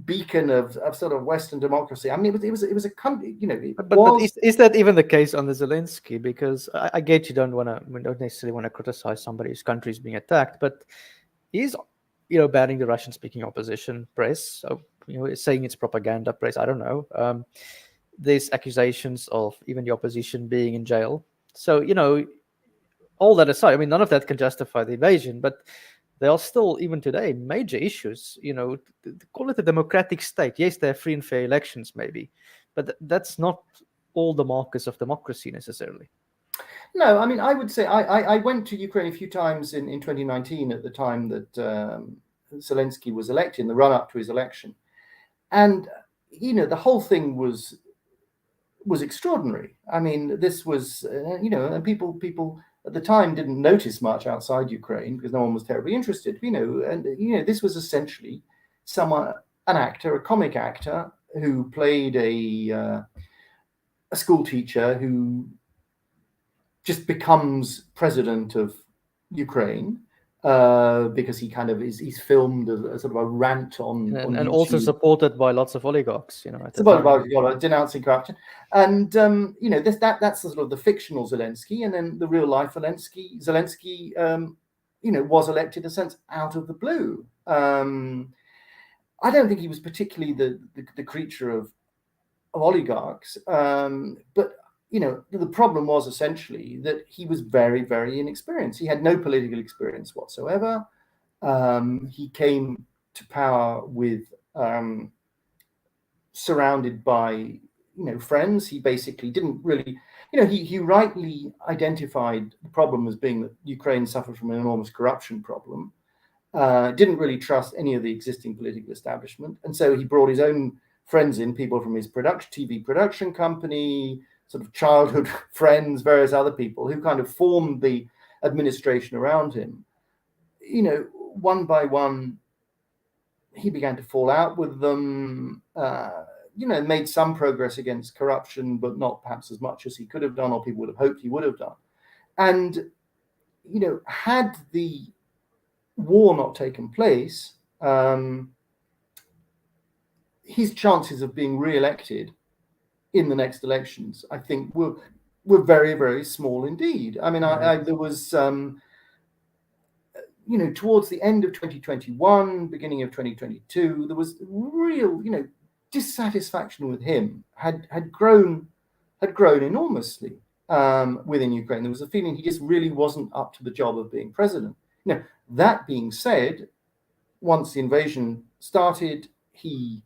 beacon of sort of Western democracy. I mean, it was a country, But is that even the case under Zelensky? Because I get you don't necessarily want to criticize somebody whose country is being attacked, but he's banning the Russian-speaking opposition press, so saying it's propaganda press. I don't know. There's accusations of even the opposition being in jail. So all that aside, I mean, none of that can justify the invasion, but there are still, even today, major issues. Call it a democratic state. Yes, there are free and fair elections, maybe, but that's not all the markers of democracy necessarily. No, I mean, I would say I went to Ukraine a few times in 2019 at the time that Zelensky was elected, in the run-up to his election. And, the whole thing was extraordinary. I mean, this was, and people at the time didn't notice much outside Ukraine because no one was terribly interested, and, this was essentially a comic actor who played a school teacher who just becomes president of Ukraine because he kind of he's filmed a sort of a rant on and also supported by lots of oligarchs, about denouncing corruption, and that's the sort of the fictional Zelensky, and then the real life Zelensky was elected in a sense out of the blue. I don't think he was particularly the creature of oligarchs, but the problem was essentially that he was very, very inexperienced. He had no political experience whatsoever. He came to power with surrounded by friends. He basically didn't really, he rightly identified the problem as being that Ukraine suffered from an enormous corruption problem. Didn't really trust any of the existing political establishment, and so he brought his own friends in, people from his TV production company, sort of childhood friends, various other people who kind of formed the administration around him. One by one, he began to fall out with them, made some progress against corruption, but not perhaps as much as he could have done or people would have hoped he would have done. And, had the war not taken place, his chances of being re-elected in the next elections, I think, were very, very small indeed. I mean, there was, towards the end of 2021, beginning of 2022, there was real, dissatisfaction with him had grown enormously within Ukraine. There was a feeling he just really wasn't up to the job of being president. That being said, once the invasion started, he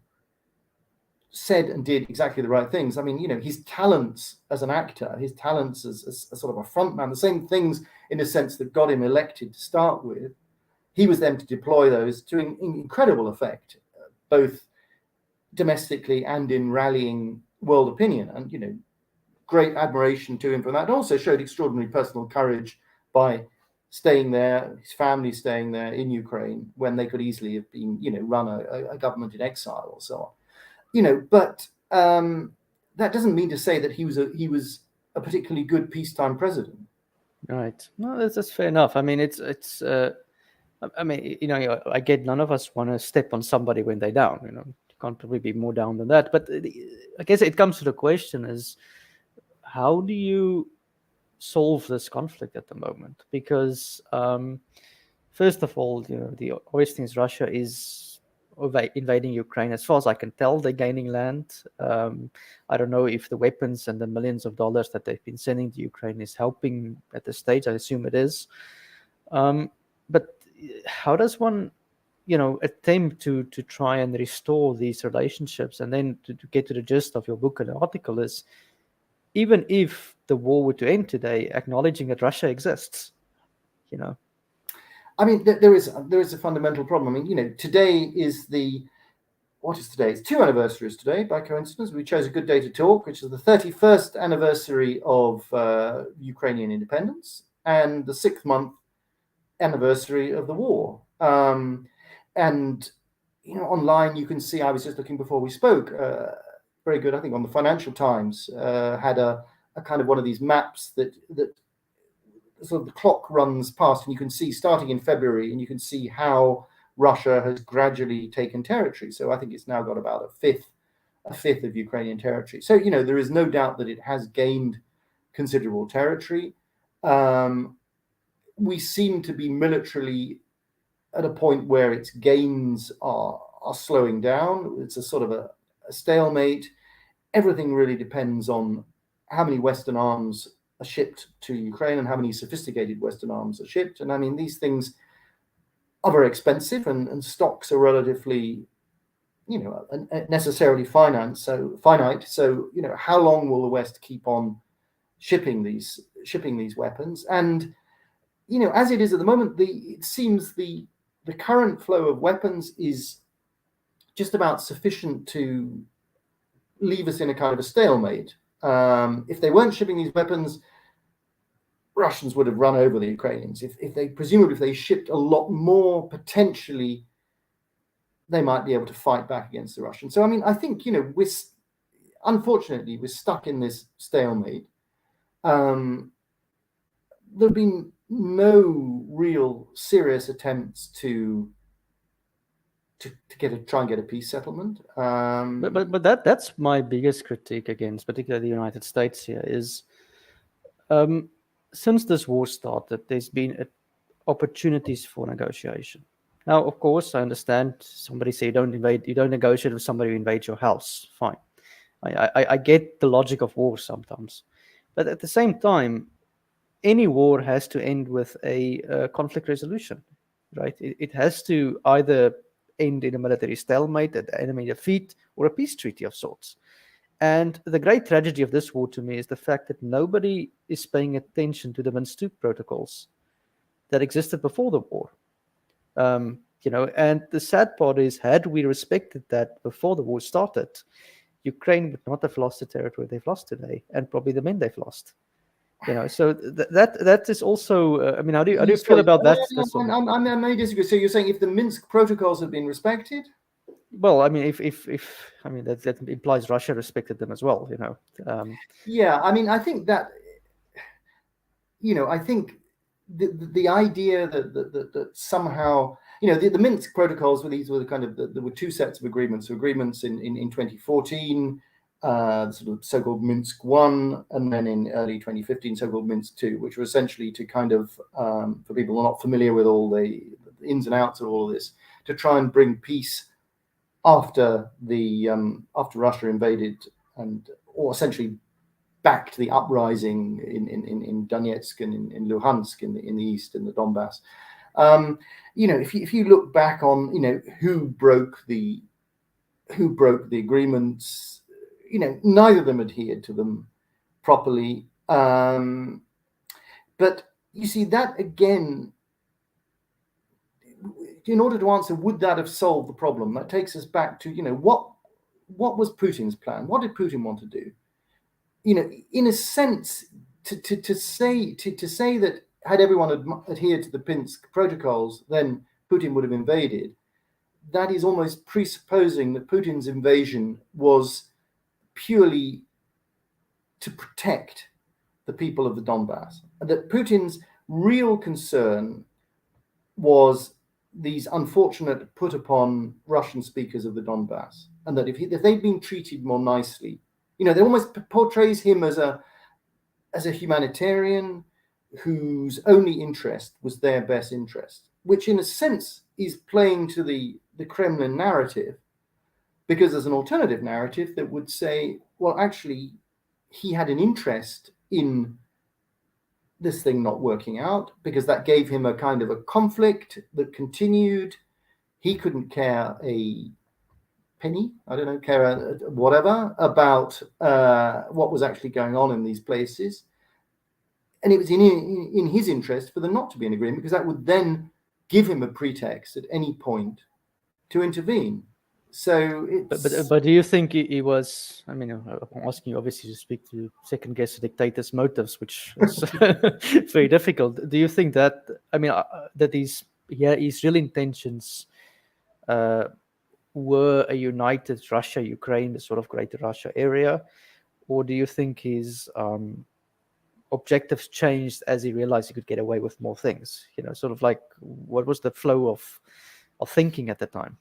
said and did exactly the right things. I mean, his talents as an actor, his talents as a sort of a frontman, the same things in a sense that got him elected to start with, he was then to deploy those to incredible effect, both domestically and in rallying world opinion. And, great admiration to him for that. And also showed extraordinary personal courage by staying there, his family staying there in Ukraine when they could easily have been, run a government in exile or so on. But that doesn't mean to say that he was a particularly good peacetime president. Right. No, that's fair enough. I mean, I get none of us want to step on somebody when they're down. You can't probably be more down than that. But I guess it comes to the question is, how do you solve this conflict at the moment? Because first of all, the obvious thing is Russia is invading Ukraine. As far as I can tell, they're gaining land. I don't know if the weapons and the millions of dollars that they've been sending to Ukraine is helping at this stage. I assume it is. But how does one, attempt to try and restore these relationships? And then to get to the gist of your book and article is, even if the war were to end today, acknowledging that Russia exists, I mean, there is a fundamental problem. I mean, today is what is today? It's 2 anniversaries today, by coincidence. We chose a good day to talk, which is the 31st anniversary of Ukrainian independence and the 6th month anniversary of the war. And online you can see, I was just looking before we spoke, very good, I think, on the Financial Times, had a kind of one of these maps that sort of the clock runs past, and you can see starting in February, and you can see how Russia has gradually taken territory. So I think it's now got about a fifth of Ukrainian territory. So there is no doubt that it has gained considerable territory. We seem to be militarily at a point where its gains are slowing down. It's a sort of a stalemate. Everything really depends on how many Western arms are shipped to Ukraine and how many sophisticated Western arms are shipped. And I mean, these things are very expensive, and stocks are relatively, necessarily finite. So how long will the West keep on shipping these weapons? And as it is at the moment, it seems the current flow of weapons is just about sufficient to leave us in a kind of a stalemate. If they weren't shipping these weapons, Russians would have run over the Ukrainians. If they shipped a lot more, potentially they might be able to fight back against the Russians. So I mean, I think unfortunately we're stuck in this stalemate. There have been no real serious attempts to try and get a peace settlement. But that's my biggest critique against, particularly the United States here, is since this war started, there's been opportunities for negotiation. Now, of course, I understand somebody say you don't negotiate with somebody who invades your house. Fine. I get the logic of war sometimes. But at the same time, any war has to end with a conflict resolution, right? It has to either end in a military stalemate, an enemy defeat, or a peace treaty of sorts. And the great tragedy of this war to me is the fact that nobody is paying attention to the Minsk II protocols that existed before the war. And the sad part is, had we respected that before the war started, Ukraine would not have lost the territory they've lost today, and probably the men they've lost. So that is also. I mean, how do you feel about that? I may disagree. So you're saying if the Minsk protocols have been respected? Well, I mean, if that implies Russia respected them as well. Yeah, I mean, I think that I think the idea that somehow the Minsk protocols were there were 2 sets of agreements. So agreements in 2014. Sort of so-called Minsk I, and then in early 2015, so-called Minsk II, which were essentially to kind of, for people who are not familiar with all the ins and outs of all of this, to try and bring peace after Russia invaded or essentially back to the uprising in Donetsk and in Luhansk in the east, in the Donbass. If you look back on who broke the agreements. Neither of them adhered to them properly. But you see, that again, in order to answer, would that have solved the problem? That takes us back to, what was Putin's plan? What did Putin want to do? In a sense, to say that had everyone adhered to the Minsk protocols, then Putin would have invaded. That is almost presupposing that Putin's invasion was purely to protect the people of the Donbass, and that Putin's real concern was these unfortunate put upon Russian speakers of the Donbass, and that if they'd been treated more nicely, they almost portrays him as a as a humanitarian whose only interest was their best interest, which in a sense is playing to the Kremlin narrative, because there's an alternative narrative that would say, well, actually, he had an interest in this thing not working out because that gave him a kind of a conflict that continued. He couldn't care a penny, I don't know, care whatever about what was actually going on in these places. And it was in his interest for there not to be an agreement, because that would then give him a pretext at any point to intervene. So it's... But do you think he was? I mean, I'm asking you obviously to speak to second guess the dictator's motives, which is very difficult. Do you think that? I mean, that his real intentions were a united Russia, Ukraine, the sort of Greater Russia area, or do you think his objectives changed as he realized he could get away with more things? You know, sort of like what was the flow of thinking at the time?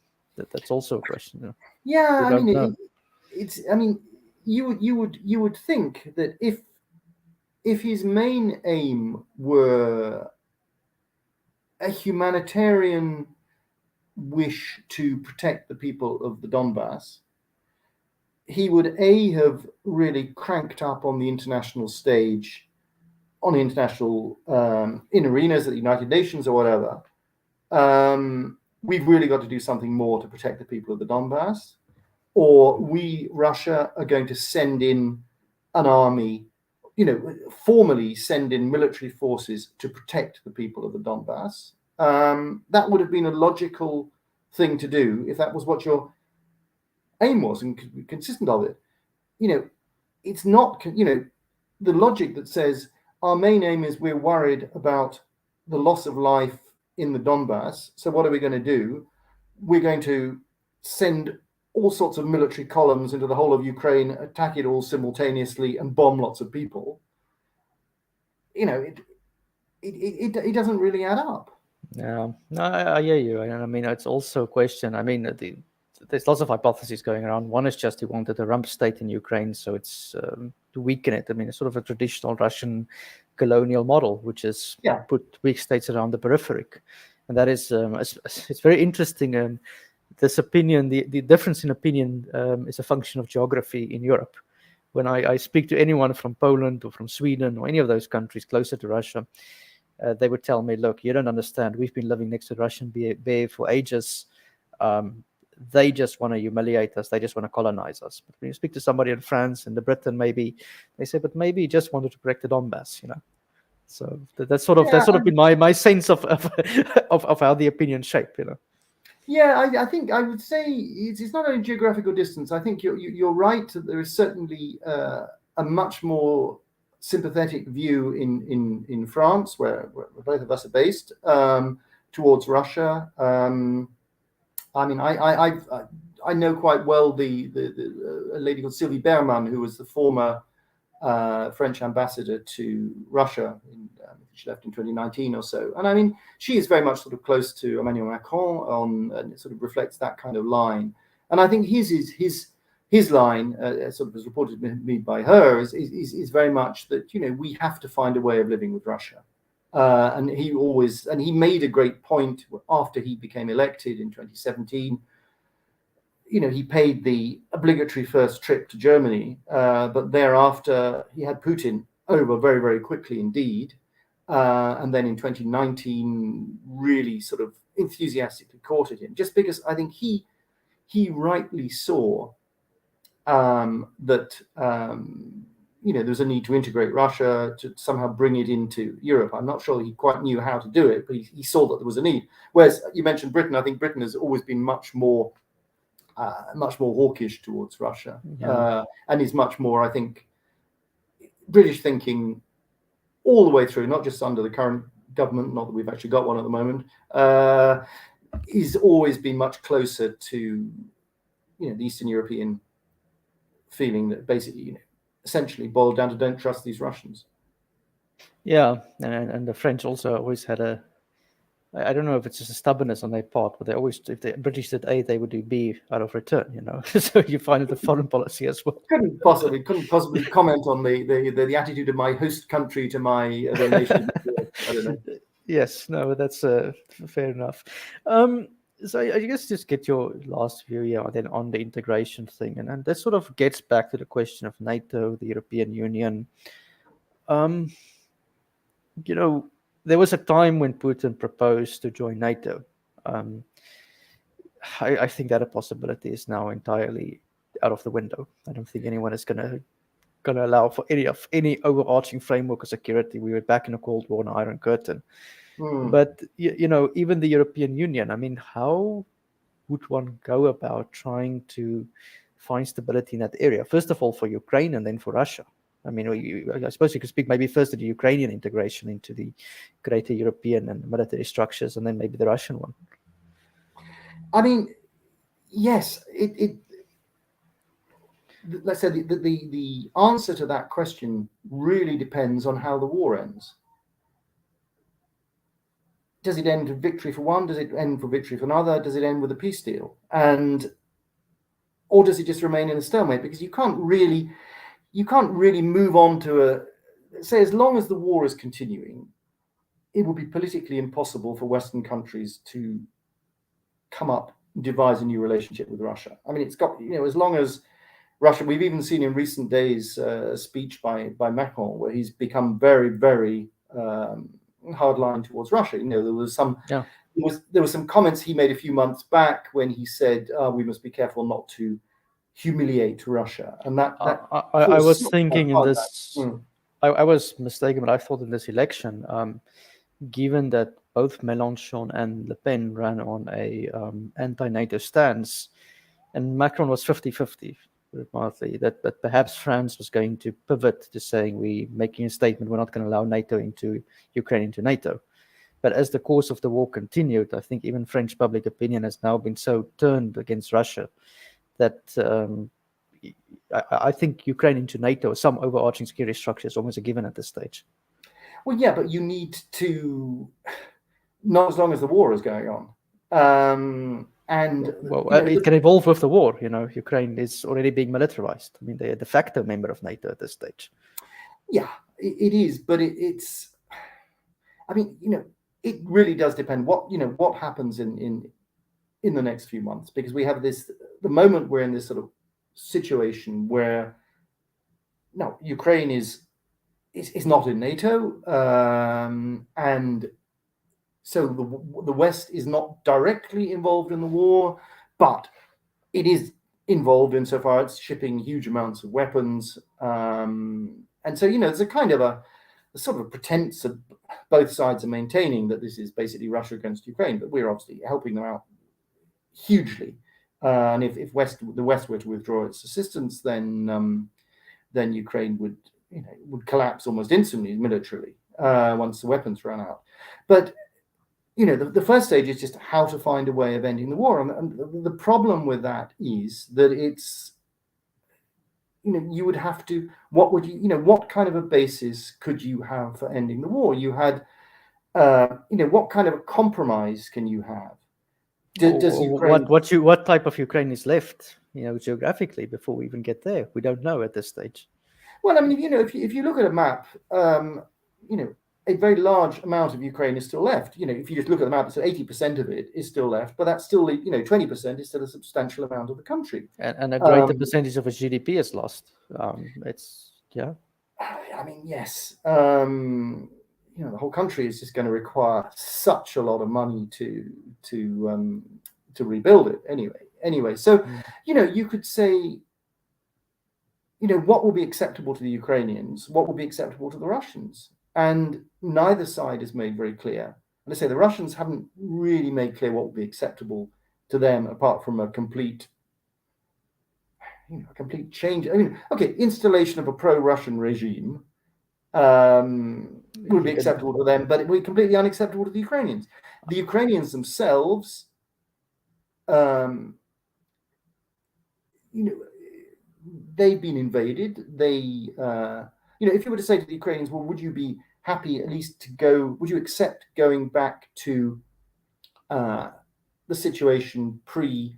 That's also a question. You know? Yeah, I mean, it's. I mean, you would think that if his main aim were a humanitarian wish to protect the people of the Donbass, he would have really cranked up on the international stage, on the international in arenas at the United Nations or whatever. We've really got to do something more to protect the people of the Donbass, or we, Russia, are going to send in an army, formally send in military forces to protect the people of the Donbass. That would have been a logical thing to do if that was what your aim was and could be consistent of it. It's not, the logic that says our main aim is we're worried about the loss of life in the Donbass. So what are we going to do? We're going to send all sorts of military columns into the whole of Ukraine, attack it all simultaneously, and bomb lots of people. It doesn't really add up. Yeah, no, I hear you. And I mean, it's also a question. I mean, there's lots of hypotheses going around. One is just he wanted a rump state in Ukraine, so it's to weaken it. I mean, it's sort of a traditional Russian colonial model, which is put weak states around the periphery. And that is, it's very interesting. This opinion, the difference in opinion is a function of geography in Europe. When I speak to anyone from Poland or from Sweden or any of those countries closer to Russia, they would tell me, look, you don't understand. We've been living next to the Russian bear for ages. They just want to humiliate us. They just want to colonize us. But when you speak to somebody in France and the Britain, maybe they say, but maybe he just wanted to protect the Donbass, So that's sort of been my sense of how the opinion shaped, Yeah, I think I would say it's not only geographical distance. I think you're right that there is certainly a much more sympathetic view in France, where both of us are based, towards Russia. I mean, I know quite well a lady called Sylvie Berman, who was the former French ambassador to Russia. She left in 2019 or so. And I mean, she is very much sort of close to Emmanuel Macron and it sort of reflects that kind of line. And I think his line, sort of as reported to me by her, is very much that, we have to find a way of living with Russia. And he made a great point after he became elected in 2017. He paid the obligatory first trip to Germany, but thereafter he had Putin over very, very quickly indeed. And then in 2019, really sort of enthusiastically courted him, just because I think he rightly saw that there's a need to integrate Russia, to somehow bring it into Europe. I'm not sure he quite knew how to do it, but he saw that there was a need. Whereas you mentioned Britain, I think Britain has always been much more hawkish towards Russia, and is much more, I think, British thinking all the way through, not just under the current government, not that we've actually got one at the moment, is always been much closer to, the Eastern European feeling that basically, essentially boiled down to don't trust these Russians. Yeah, and the French also always had a I don't know if it's just a stubbornness on their part, but they always, if the British did A, they would do B out of return, you know. So you find it the foreign policy as well. Couldn't possibly comment on the attitude of my host country to my the nation. I don't know. Yes, no, that's fair enough. So I guess just get your last view here then on the integration thing, and that sort of gets back to the question of NATO, the European Union. You know, there was a time when Putin proposed to join NATO. I think that a possibility is now entirely out of the window. I don't think anyone is going to allow for any overarching framework of security. We were back in a Cold War, an Iron Curtain. But you know, even the European Union. I mean, how would one go about trying to find stability in that area? First of all, for Ukraine, and then for Russia. I mean, I suppose you could speak maybe first to the Ukrainian integration into the greater European and military structures, and then maybe the Russian one. I mean, yes, let's say the answer to that question really depends on how the war ends. Does it end with victory for one? Does it end for victory for another? Does it end with a peace deal? Or does it just remain in a stalemate? Because you can't really move on to say, as long as the war is continuing, it would be politically impossible for Western countries to come up and devise a new relationship with Russia. I mean, it's got, you know, as long as Russia, we've even seen in recent days a speech by Macron where he's become very, very hardline towards Russia. You know, there was some comments he made a few months back when he said we must be careful not to humiliate Russia, and that I was thinking in this. I was mistaken, but I thought in this election, given that both Mélenchon and Le Pen ran on a anti-NATO stance, and Macron was 50-50, that perhaps France was going to pivot to saying we're making a statement, we're not going to allow NATO into Ukraine into NATO. But as the course of the war continued, I think even French public opinion has now been so turned against Russia that I think Ukraine into NATO, some overarching security structure, is almost a given at this stage. Well, yeah, but you need to, not as long as the war is going on. And well, it can evolve with the war. You know, Ukraine is already being militarized. I mean, they're a de facto member of NATO at this stage. Yeah, it is, but it's. I mean, you know, it really does depend what happens in the next few months, because we have the moment we're in this sort of situation where no, Ukraine is not in NATO, and so the West is not directly involved in the war, but it is involved insofar as shipping huge amounts of weapons, and so, you know, there's a kind of a sort of a pretense of both sides are maintaining that this is basically Russia against Ukraine, but we're obviously helping them out hugely. And if the West were to withdraw its assistance, then Ukraine would collapse almost instantly militarily once the weapons run out. But you know, the first stage is just how to find a way of ending the war, and the problem with that is that it's, you know, you would have to, what kind of a basis could you have for ending the war? You had, you know, what kind of a compromise can you have? Does Ukraine, what type of Ukraine is left, you know, geographically before we even get there? We don't know at this stage. Well, I mean, you know, if you look at a map, you know, a very large amount of Ukraine is still left. You know, if you just look at the map, so 80% of it is still left, but that's still, you know, 20% is still a substantial amount of the country. And a greater percentage of its GDP is lost. It's, yeah. I mean, yes. You know, the whole country is just going to require such a lot of money to rebuild it anyway. So, you know, you could say, you know, what will be acceptable to the Ukrainians? What will be acceptable to the Russians? And neither side has made very clear. And I say the Russians haven't really made clear what will be acceptable to them, apart from a complete change. I mean, okay, installation of a pro-Russian regime would be acceptable to them, but it would be completely unacceptable to the Ukrainians. The Ukrainians themselves, you know, they've been invaded. You know, if you were to say to the Ukrainians, well, would you be happy at least to go, would you accept going back to the situation pre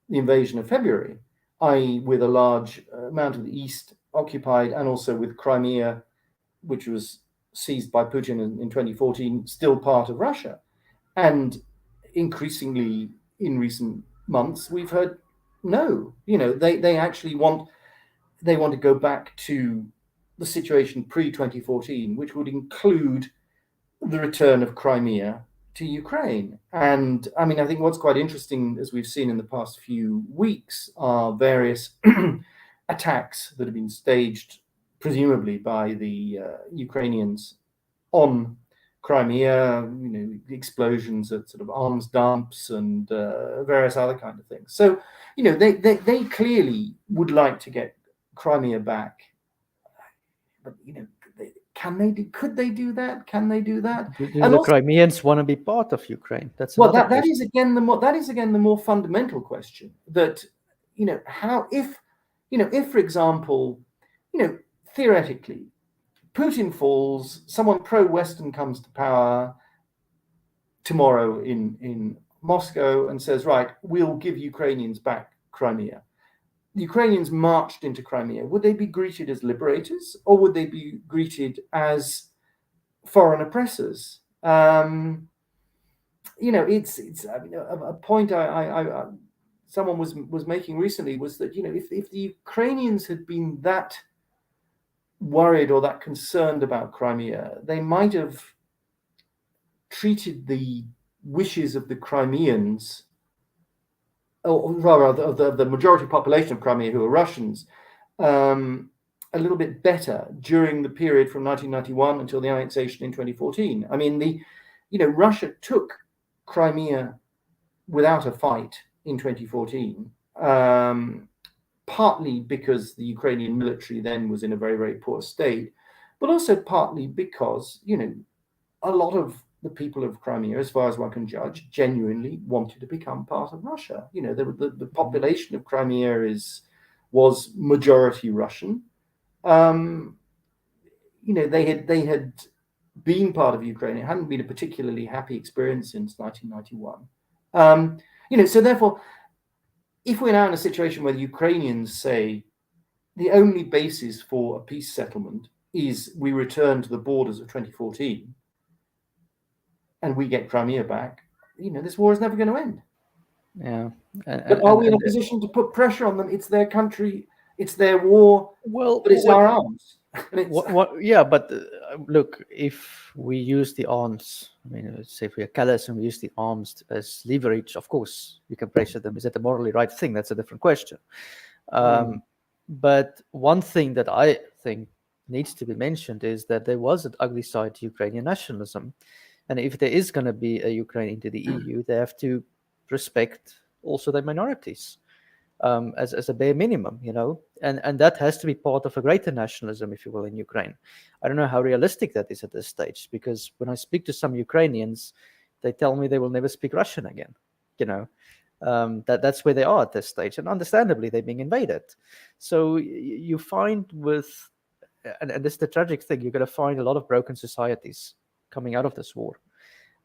the invasion of February, i.e., with a large amount of the east occupied, and also with Crimea, which was seized by Putin in 2014, still part of Russia. And increasingly in recent months, we've heard no, they actually want to go back to the situation pre 2014, which would include the return of Crimea to Ukraine. And I mean, I think what's quite interesting, as we've seen in the past few weeks, are various attacks that have been staged, presumably by the Ukrainians, on Crimea, explosions at sort of arms dumps and various other kind of things. So, they clearly would like to get Crimea back, but could they do that? Can they do that? Do the Crimeans want to be part of Ukraine? That's that is again the more fundamental question. That how if for example, theoretically, Putin falls, someone pro-Western comes to power tomorrow in Moscow and says, right, we'll give Ukrainians back Crimea. The Ukrainians marched into Crimea. Would they be greeted as liberators, or would they be greeted as foreign oppressors? It's a point I someone was making recently was that if the Ukrainians had been that worried or that concerned about Crimea, they might have treated the wishes of the Crimeans, or rather of the majority population of Crimea, who are Russians, a little bit better during the period from 1991 until the annexation in 2014. I mean, Russia took Crimea without a fight in 2014, partly because the Ukrainian military then was in a very, very poor state, but also partly because, a lot of the people of Crimea, as far as one can judge, genuinely wanted to become part of Russia. The population of Crimea was majority Russian. They had been part of Ukraine. It hadn't been a particularly happy experience since 1991. So therefore, if we're now in a situation where the Ukrainians say the only basis for a peace settlement is we return to the borders of 2014 and we get Crimea back, this war is never going to end. Yeah. But are we in a position to put pressure on them? It's their country, it's their war, but it's our arms. Yeah, but look, if we use the arms, I mean, let's say if we are callous and we use the arms as leverage, of course, we can pressure them. Is that the morally right thing? That's a different question. But one thing that I think needs to be mentioned is that there was an ugly side to Ukrainian nationalism. And if there is going to be a Ukraine into the EU, they have to respect also their minorities. As a bare minimum, and that has to be part of a greater nationalism, if you will, in Ukraine. I don't know how realistic that is at this stage, because when I speak to some Ukrainians, they tell me they will never speak Russian again. That's where they are at this stage, and understandably, they're being invaded. So you find and this is the tragic thing, you're going to find a lot of broken societies coming out of this war,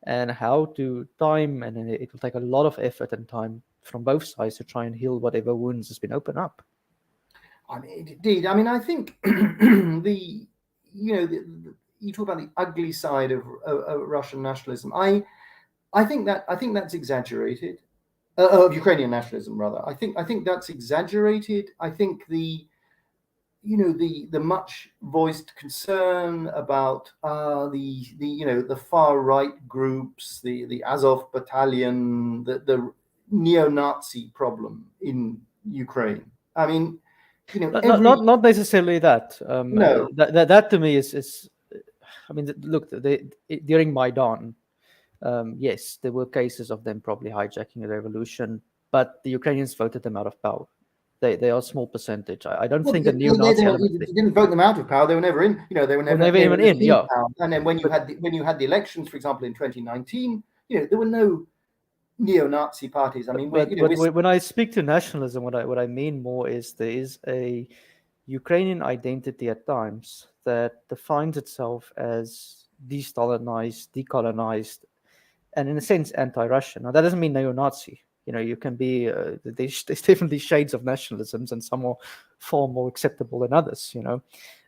and how to time, and it will take a lot of effort and time from both sides to try and heal whatever wounds has been opened up. I mean, indeed. I mean, I think you talk about the ugly side of Russian nationalism. I think that's exaggerated. Of Ukrainian nationalism, rather. I think that's exaggerated. I think the much voiced concern about the far right groups, the Azov battalion, the neo-Nazi problem in Ukraine. I mean, not necessarily that. No, that to me is. I mean, look, during Maidan, yes, there were cases of them probably hijacking the revolution, but the Ukrainians voted them out of power. They are a small percentage. I don't think a neo-Nazi element. You didn't vote them out of power. They were never in. They were never even in. Yeah. Power. And then when you had the elections, for example, in 2019, there were no neo-Nazi parties. I mean, when I speak to nationalism, what I mean more is there is a Ukrainian identity at times that defines itself as de-Stalinized, decolonized, and in a sense anti-Russian. Now that doesn't mean neo-Nazi. You can be. There's definitely shades of nationalisms, and some are far more acceptable than others.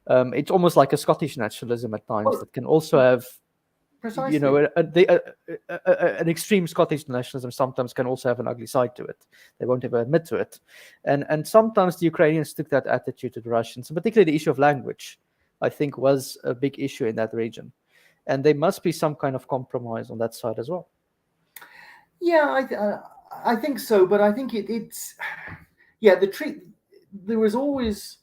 It's almost like a Scottish nationalism at times that can also have. Precisely. An extreme Scottish nationalism sometimes can also have an ugly side to it. They won't ever admit to it. And sometimes the Ukrainians took that attitude to the Russians, and particularly the issue of language, I think, was a big issue in that region. And there must be some kind of compromise on that side as well. Yeah, I think so, but I think it's there was always,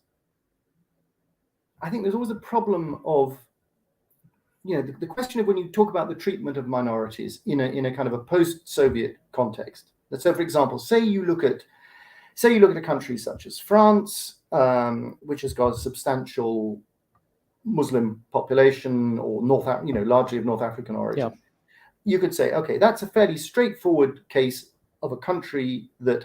I think there's always a problem of, the question of when you talk about the treatment of minorities in a kind of a post-Soviet context. So, for example, say you look at a country such as France, which has got a substantial Muslim population, or largely of North African origin. Yeah. You could say, okay, that's a fairly straightforward case of a country that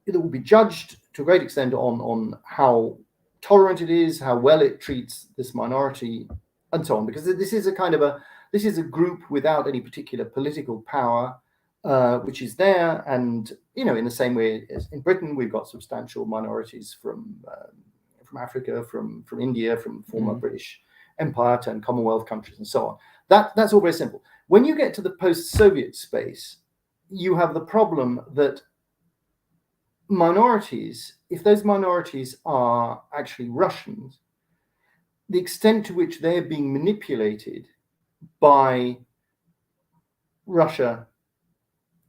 will be judged to a great extent on how tolerant it is, how well it treats this minority, and so on. Because this is a group without any particular political power, which is there, and in the same way as in Britain, we've got substantial minorities from Africa, from India, from former British Empire turned Commonwealth countries, and so on. That's all very simple. When you get to the post-Soviet space, you have the problem that minorities, if those minorities are actually Russians, the extent to which they're being manipulated by Russia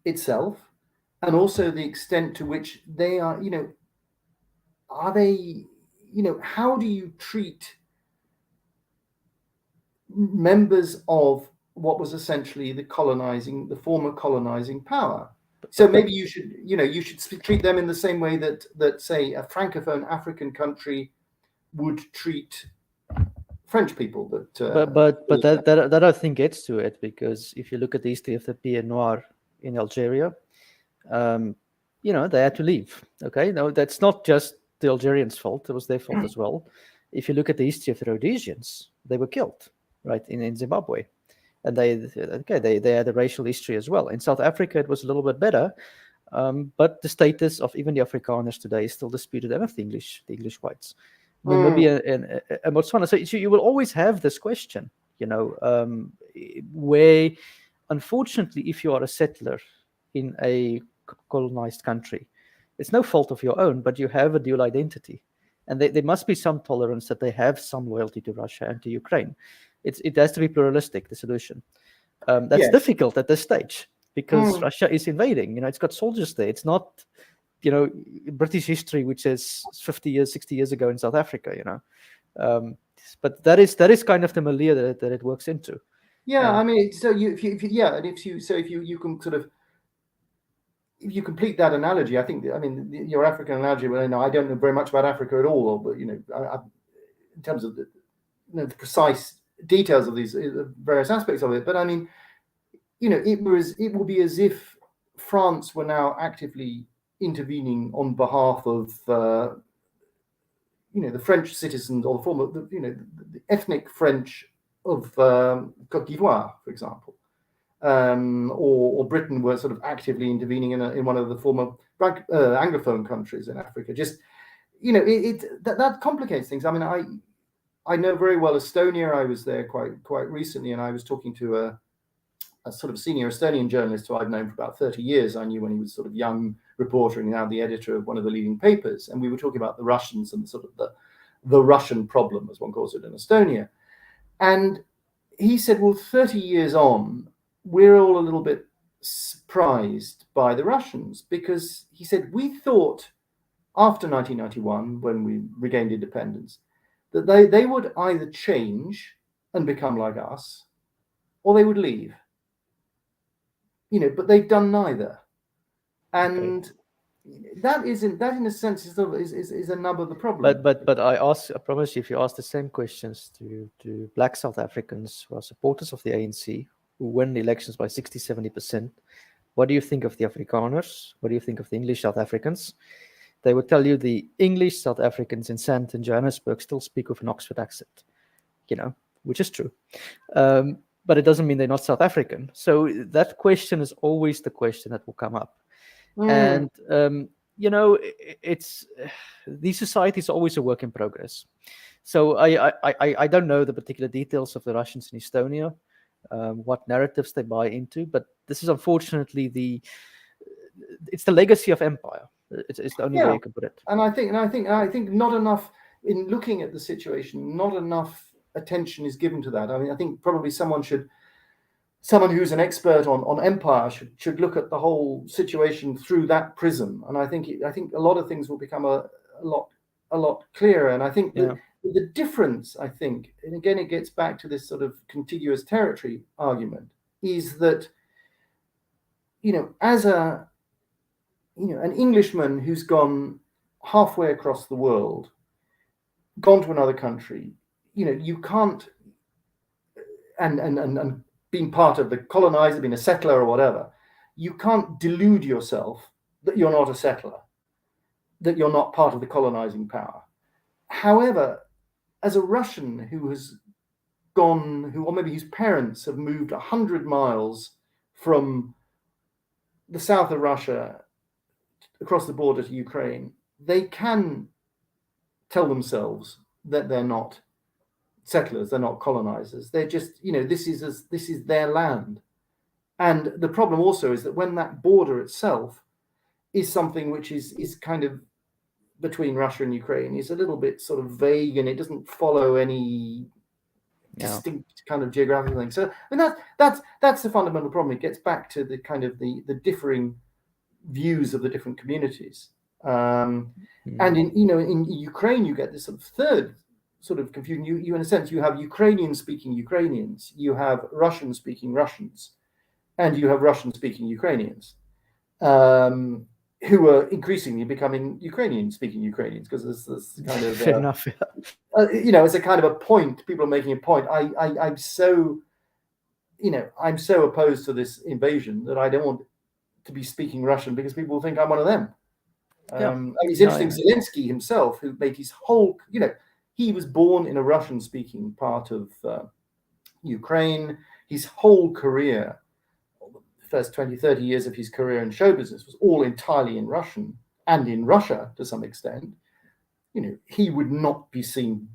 itself, and also the extent to which they are, how do you treat members of what was essentially the former colonizing power? So maybe you should treat them in the same way that say a francophone African country would treat French people. But that I think gets to it, because if you look at the history of the Pied Noir in Algeria, they had to leave. Okay, no, that's not just the Algerians' fault; it was their fault as well. If you look at the history of the Rhodesians, they were killed, right, in Zimbabwe. And they had a racial history as well. In South Africa, it was a little bit better, but the status of even the Afrikaners today is still disputed, and of the English whites. Namibia and Botswana. So you will always have this question, where, unfortunately, if you are a settler in a colonized country, it's no fault of your own, but you have a dual identity. And there must be some tolerance that they have some loyalty to Russia and to Ukraine. It has to be pluralistic, the solution. That's difficult at this stage, because Russia is invading. It's got soldiers there. It's not, British history, which is 50 years, 60 years ago in South Africa, but that is kind of the milieu that it works into. Yeah, I mean, so if you can sort of, if you complete that analogy, I think, your African analogy, well, I don't know very much about Africa at all, but in terms of the precise details of these various aspects of it, but I mean, it will be as if France were now actively intervening on behalf of the French citizens, or the ethnic French of Côte d'Ivoire, for example, or Britain were sort of actively intervening in one of the former Anglophone countries in Africa. Just that complicates things. I mean, I know very well Estonia. I was there quite recently, and I was talking to a sort of senior Estonian journalist who I've known for about 30 years. I knew when he was sort of young reporter and now the editor of one of the leading papers. And we were talking about the Russians and sort of the Russian problem, as one calls it in Estonia. And he said, well, 30 years on, we're all a little bit surprised by the Russians, because he said, we thought after 1991, when we regained independence, that they would either change and become like us, or they would leave. But they've done neither, and that in a sense is a nub of the problem. But I promise you, if you ask the same questions to Black South Africans who are supporters of the ANC, who win the elections by 60-70%, what do you think of the Afrikaners? What do you think of the English South Africans? They would tell you the English South Africans in Sandton, Johannesburg, still speak with an Oxford accent, which is true. but it doesn't mean they're not South African. So that question is always the question that will come up. And it's these societies are always a work in progress. So I don't know the particular details of the Russians in Estonia, what narratives they buy into, but this is unfortunately it's the legacy of empire. It's the only way you can put it. And I think not enough in looking at the situation. Not enough attention is given to that. I mean, I think probably someone who's an expert on empire should look at the whole situation through that prism. And I think a lot of things will become a lot clearer. And I think the difference, I think, and again it gets back to this sort of contiguous territory argument, is that as an Englishman who's gone halfway across the world, gone to another country, you can't and being part of the colonizer, being a settler or whatever, you can't delude yourself that you're not a settler, that you're not part of the colonizing power. However, as a Russian who has gone, or maybe whose parents have moved 100 miles from the south of Russia across the border to Ukraine, they can tell themselves that they're not settlers, they're not colonizers. They're just, this is their land. And the problem also is that when that border itself is something which is kind of between Russia and Ukraine, is a little bit sort of vague, and it doesn't follow any distinct kind of geographical thing. So I mean that's the fundamental problem. It gets back to the kind of the differing views of the different communities. And in Ukraine, you get this sort of third sort of confusion. You in a sense, you have Ukrainian speaking Ukrainians, you have Russian speaking Russians, and you have Russian speaking Ukrainians, who are increasingly becoming Ukrainian speaking Ukrainians, because there's this kind of fair enough. It's a kind of a point. People are making a point. I'm so opposed to this invasion that I don't want to be speaking Russian because people think I'm one of them. It's interesting. Zelensky himself, who made his whole, he was born in a Russian-speaking part of Ukraine. His whole career, the first 20, 30 years of his career in show business, was all entirely in Russian, and in Russia to some extent. He would not be seen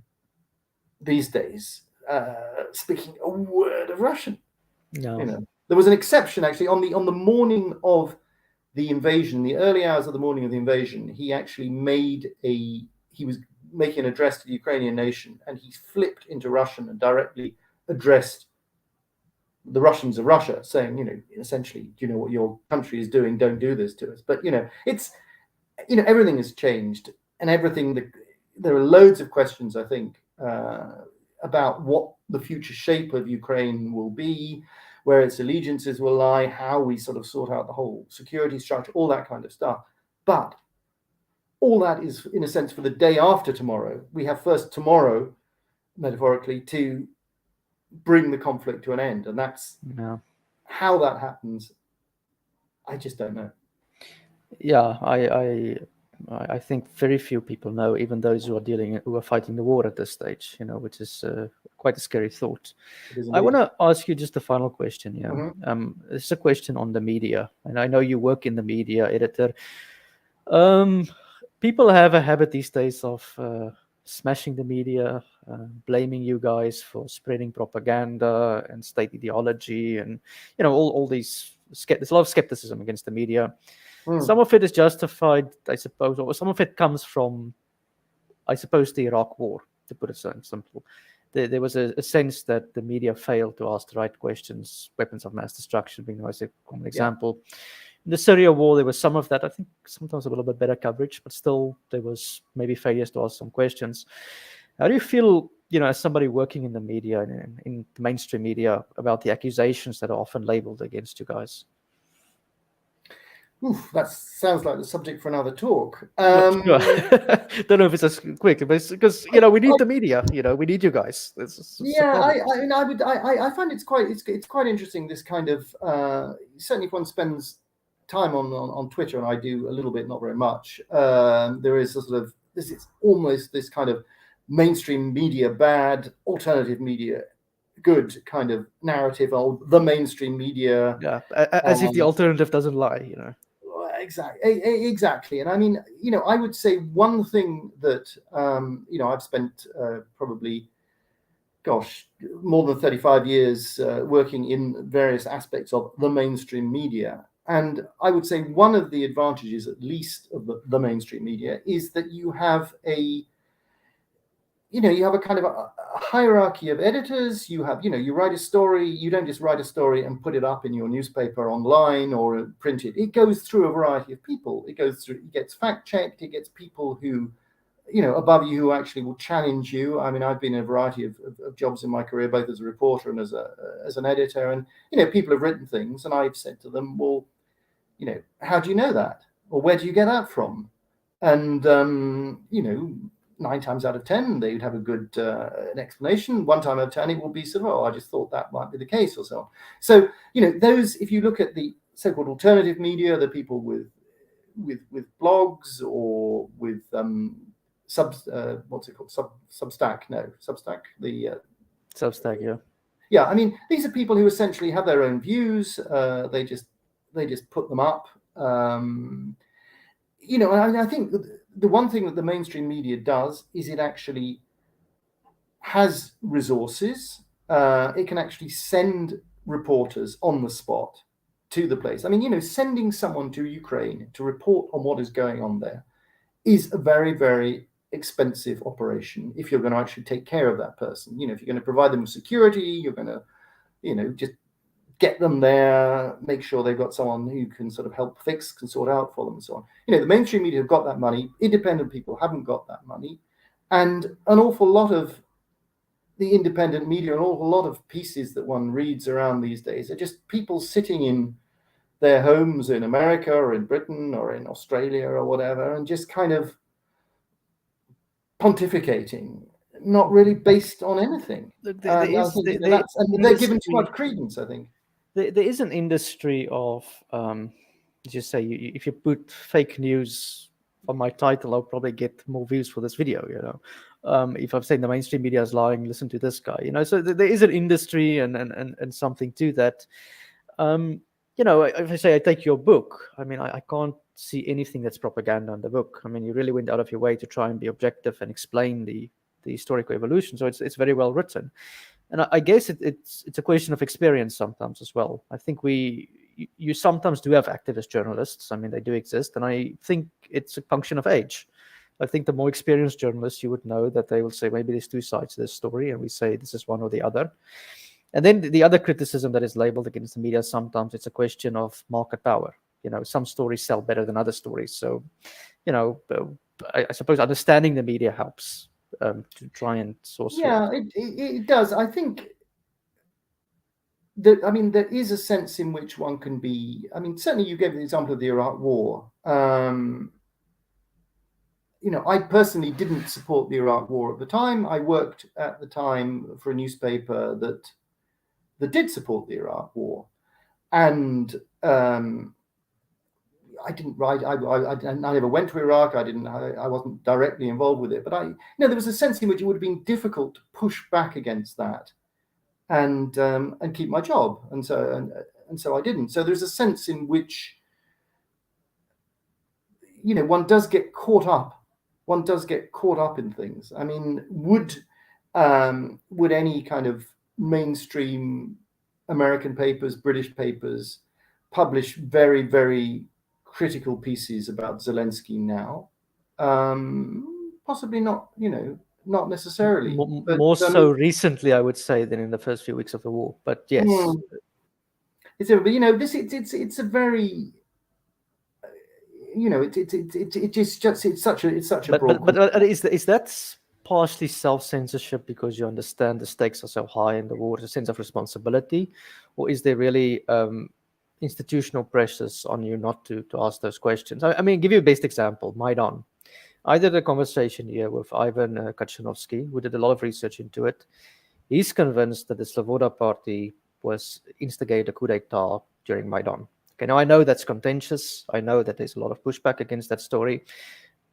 these days speaking a word of Russian. No. There was an exception actually on the morning of the invasion, the early hours of the morning of the invasion. He actually he was making an address to the Ukrainian nation, and he flipped into Russian and directly addressed the Russians of Russia, saying, essentially, do you know what your country is doing? Don't do this to us. But it's everything has changed, and there are loads of questions, I think, about what the future shape of Ukraine will be, where its allegiances will lie, how we sort of sort out the whole security structure, all that kind of stuff. But all that is, in a sense, for the day after tomorrow. We have first tomorrow, metaphorically, to bring the conflict to an end. And that's how that happens. I just don't know. Yeah, I think very few people know, even those who are fighting the war at this stage, which is quite a scary thought. I want to ask you just a final question here. Mm-hmm. This is a question on the media, and I know you work in the media, editor. People have a habit these days of smashing the media, blaming you guys for spreading propaganda and state ideology, and all these. There's a lot of skepticism against the media. Some of it is justified, I suppose, or some of it comes from, I suppose, the Iraq War, to put it simple. There was a sense that the media failed to ask the right questions, weapons of mass destruction being a common example. In the Syria war, there was some of that. I think sometimes a little bit better coverage, but still there was maybe failures to ask some questions. How do you feel, as somebody working in the media, in the mainstream media, about the accusations that are often labeled against you guys? Oof, that sounds like the subject for another talk. Don't know if it's as quick, but it's because we need the media. We need you guys. I find it's quite interesting. This kind of certainly if one spends time on Twitter, and I do a little bit, not very much. There is a sort of it's almost this kind of mainstream media bad, alternative media good kind of narrative of the mainstream media. Yeah, as if the alternative doesn't lie, you know. Exactly. And I mean, I would say one thing that, I've spent probably, more than 35 years working in various aspects of the mainstream media. And I would say one of the advantages, at least, of the mainstream media is that you have a kind of a hierarchy of editors. You have, you write a story, you don't just write a story and put it up in your newspaper online or print it. It goes through a variety of people. It gets fact checked, it gets people who, above you, who actually will challenge you. I mean, I've been in a variety of jobs in my career, both as a reporter and as an editor. And, people have written things and I've said to them, well, how do you know that? Or where do you get that from? And, 9 times out of 10, they would have a good an explanation. 1 time out of 10, it will be sort of, I just thought that might be the case or so on. So, those, if you look at the so-called alternative media, the people with blogs or with what's it called? Substack? No, Substack. Substack, yeah. Yeah, I mean, these are people who essentially have their own views. They just put them up. And I think the one thing that the mainstream media does is it actually has resources. It can actually send reporters on the spot to the place. I mean, sending someone to Ukraine to report on what is going on there is a very, very expensive operation if you're going to actually take care of that person. If you're going to provide them with security, you're going to, just get them there, make sure they've got someone who can sort of help fix, can sort out for them and so on. The mainstream media have got that money. Independent people haven't got that money. And an awful lot of the independent media, an awful lot of pieces that one reads around these days are just people sitting in their homes in America or in Britain or in Australia or whatever, and just kind of pontificating, not really based on anything. They're given too much credence, I think. There is an industry of, as you say, if you put fake news on my title, I'll probably get more views for this video, if I'm saying the mainstream media is lying, listen to this guy, so there is an industry and something to that. If I say I take your book, I mean, I can't see anything that's propaganda in the book. I mean, you really went out of your way to try and be objective and explain the historical evolution. So it's very well written. And I guess it's a question of experience sometimes as well. I think you sometimes do have activist journalists. I mean, they do exist. And I think it's a function of age. I think the more experienced journalists, you would know that they will say, maybe there's 2 sides to this story. And we say this is one or the other. And then the other criticism that is labeled against the media, sometimes it's a question of market power. Some stories sell better than other stories. So, I suppose understanding the media helps to try and source. Yeah, it does. I think that, there is a sense in which one can be, certainly you gave the example of the Iraq War. I personally didn't support the Iraq War at the time. I worked at the time for a newspaper that did support the Iraq War. And I didn't write. I never went to Iraq. I wasn't directly involved with it. But there was a sense in which it would have been difficult to push back against that, and keep my job. And so I didn't. So there's a sense in which, one does get caught up. One does get caught up in things. I mean, would any kind of mainstream American papers, British papers, publish very, very critical pieces about Zelensky now? Possibly not, not necessarily. More so recently, I would say, than in the first few weeks of the war. But yes. It's a very, it's such a broad. But is that partially self-censorship because you understand the stakes are so high in the war, a sense of responsibility, or is there really institutional pressures on you not to ask those questions? I mean, give you a best example, Maidan. I did a conversation here with Ivan Kachanovsky, who did a lot of research into it. He's convinced that the Sloboda Party was instigated a coup d'etat during Maidan. Okay, now I know that's contentious. I know that there's a lot of pushback against that story.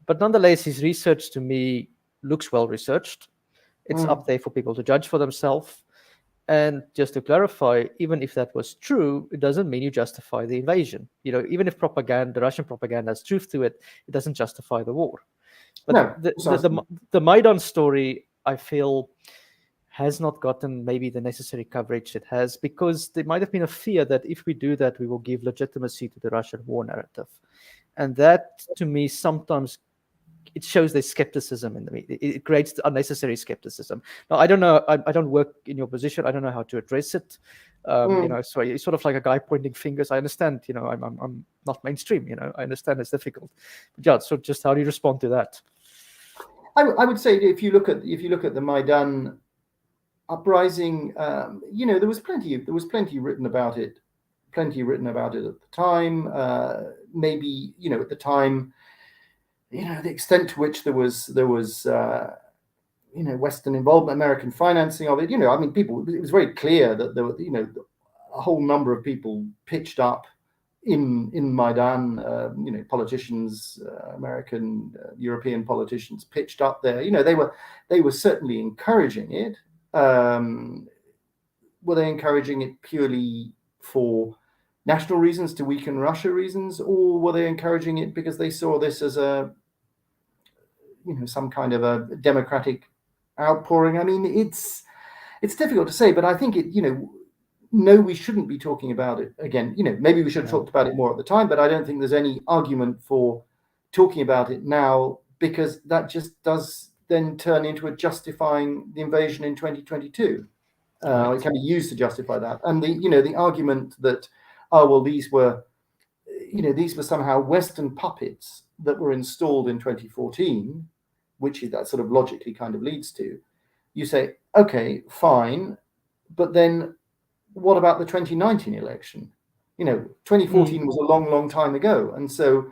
But nonetheless, his research to me looks well researched. It's up there for people to judge for themselves. And just to clarify, even if that was true, it doesn't mean you justify the invasion. Even if the Russian propaganda has truth to it, it doesn't justify the war. But No, the Maidan story, I feel, has not gotten maybe the necessary coverage it has, because there might have been a fear that if we do that, we will give legitimacy to the Russian war narrative. And that, to me, sometimes it shows there's skepticism in the media. It creates unnecessary skepticism. Now, I don't know. I don't work in your position. I don't know how to address it. So it's sort of like a guy pointing fingers. I understand. I'm not mainstream. I understand it's difficult. But yeah. So just how do you respond to that? I would say if you look at the Maidan uprising, there was plenty written about it. Plenty written about it at the time. Maybe at the time. The extent to which there was Western involvement, American financing of it. It was very clear that there were, a whole number of people pitched up in Maidan. Politicians, American, European politicians pitched up there. They were certainly encouraging it. Were they encouraging it purely for national reasons, to weaken Russia reasons, or were they encouraging it because they saw this as some kind of a democratic outpouring? I mean, it's difficult to say, but I think no, we shouldn't be talking about it again. Maybe we should have talked about it more at the time, but I don't think there's any argument for talking about it now, because that just does then turn into a justifying the invasion in 2022. It can be used to justify that, and the argument that these were somehow Western puppets that were installed in 2014, which that sort of logically kind of leads to. You say, okay, fine, but then what about the 2019 election? 2014 was a long, long time ago, and so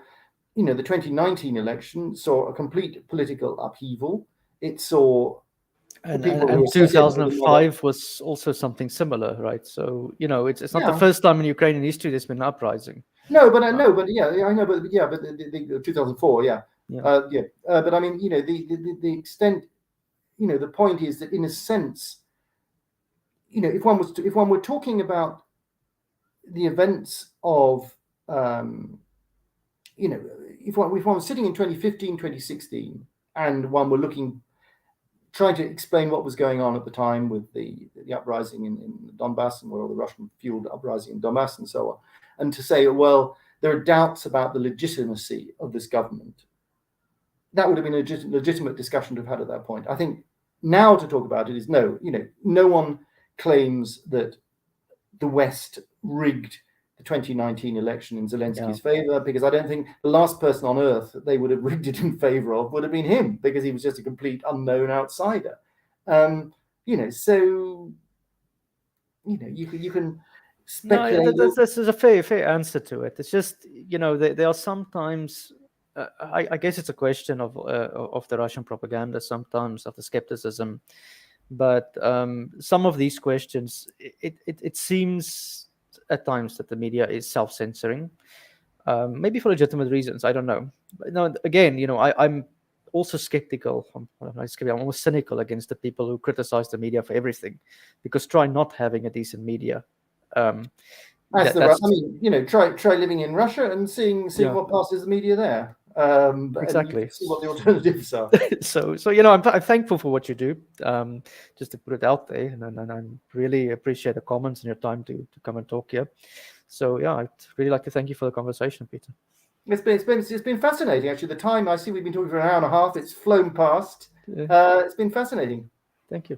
the 2019 election saw a complete political upheaval. It saw and 2005 was also something similar, right? So it's not the first time in Ukrainian history there's been an uprising. No, but I know, but the 2004, but I mean, the extent, the point is that in a sense, if one were talking about the events of, if one was sitting in 2015, 2016, and one were trying to explain what was going on at the time with the uprising in Donbass, and the Russian-fueled uprising in Donbass and so on, and to say, well, there are doubts about the legitimacy of this government, that would have been a legitimate discussion to have had at that point. I think now to talk about it is no one claims that the West rigged the 2019 election in Zelensky's favor, because I don't think the last person on earth that they would have rigged it in favor of would have been him, because he was just a complete unknown outsider. So you can speculate. No, this is a fair answer to it. It's just there are sometimes. I guess it's a question of the Russian propaganda, sometimes of the skepticism, but some of these questions, it seems at times that the media is self-censoring, maybe for legitimate reasons. I don't know. But no, again, I'm also skeptical. I'm almost cynical against the people who criticize the media for everything, because try not having a decent media. Try living in Russia and seeing what passes the media there. Exactly. See what the alternatives are. So I'm thankful for what you do, just to put it out there, and I really appreciate the comments and your time to come and talk here. So I'd really like to thank you for the conversation, Peter. It's been fascinating, actually. The time, I see we've been talking for an hour and a half. It's flown past. It's been fascinating. Thank you.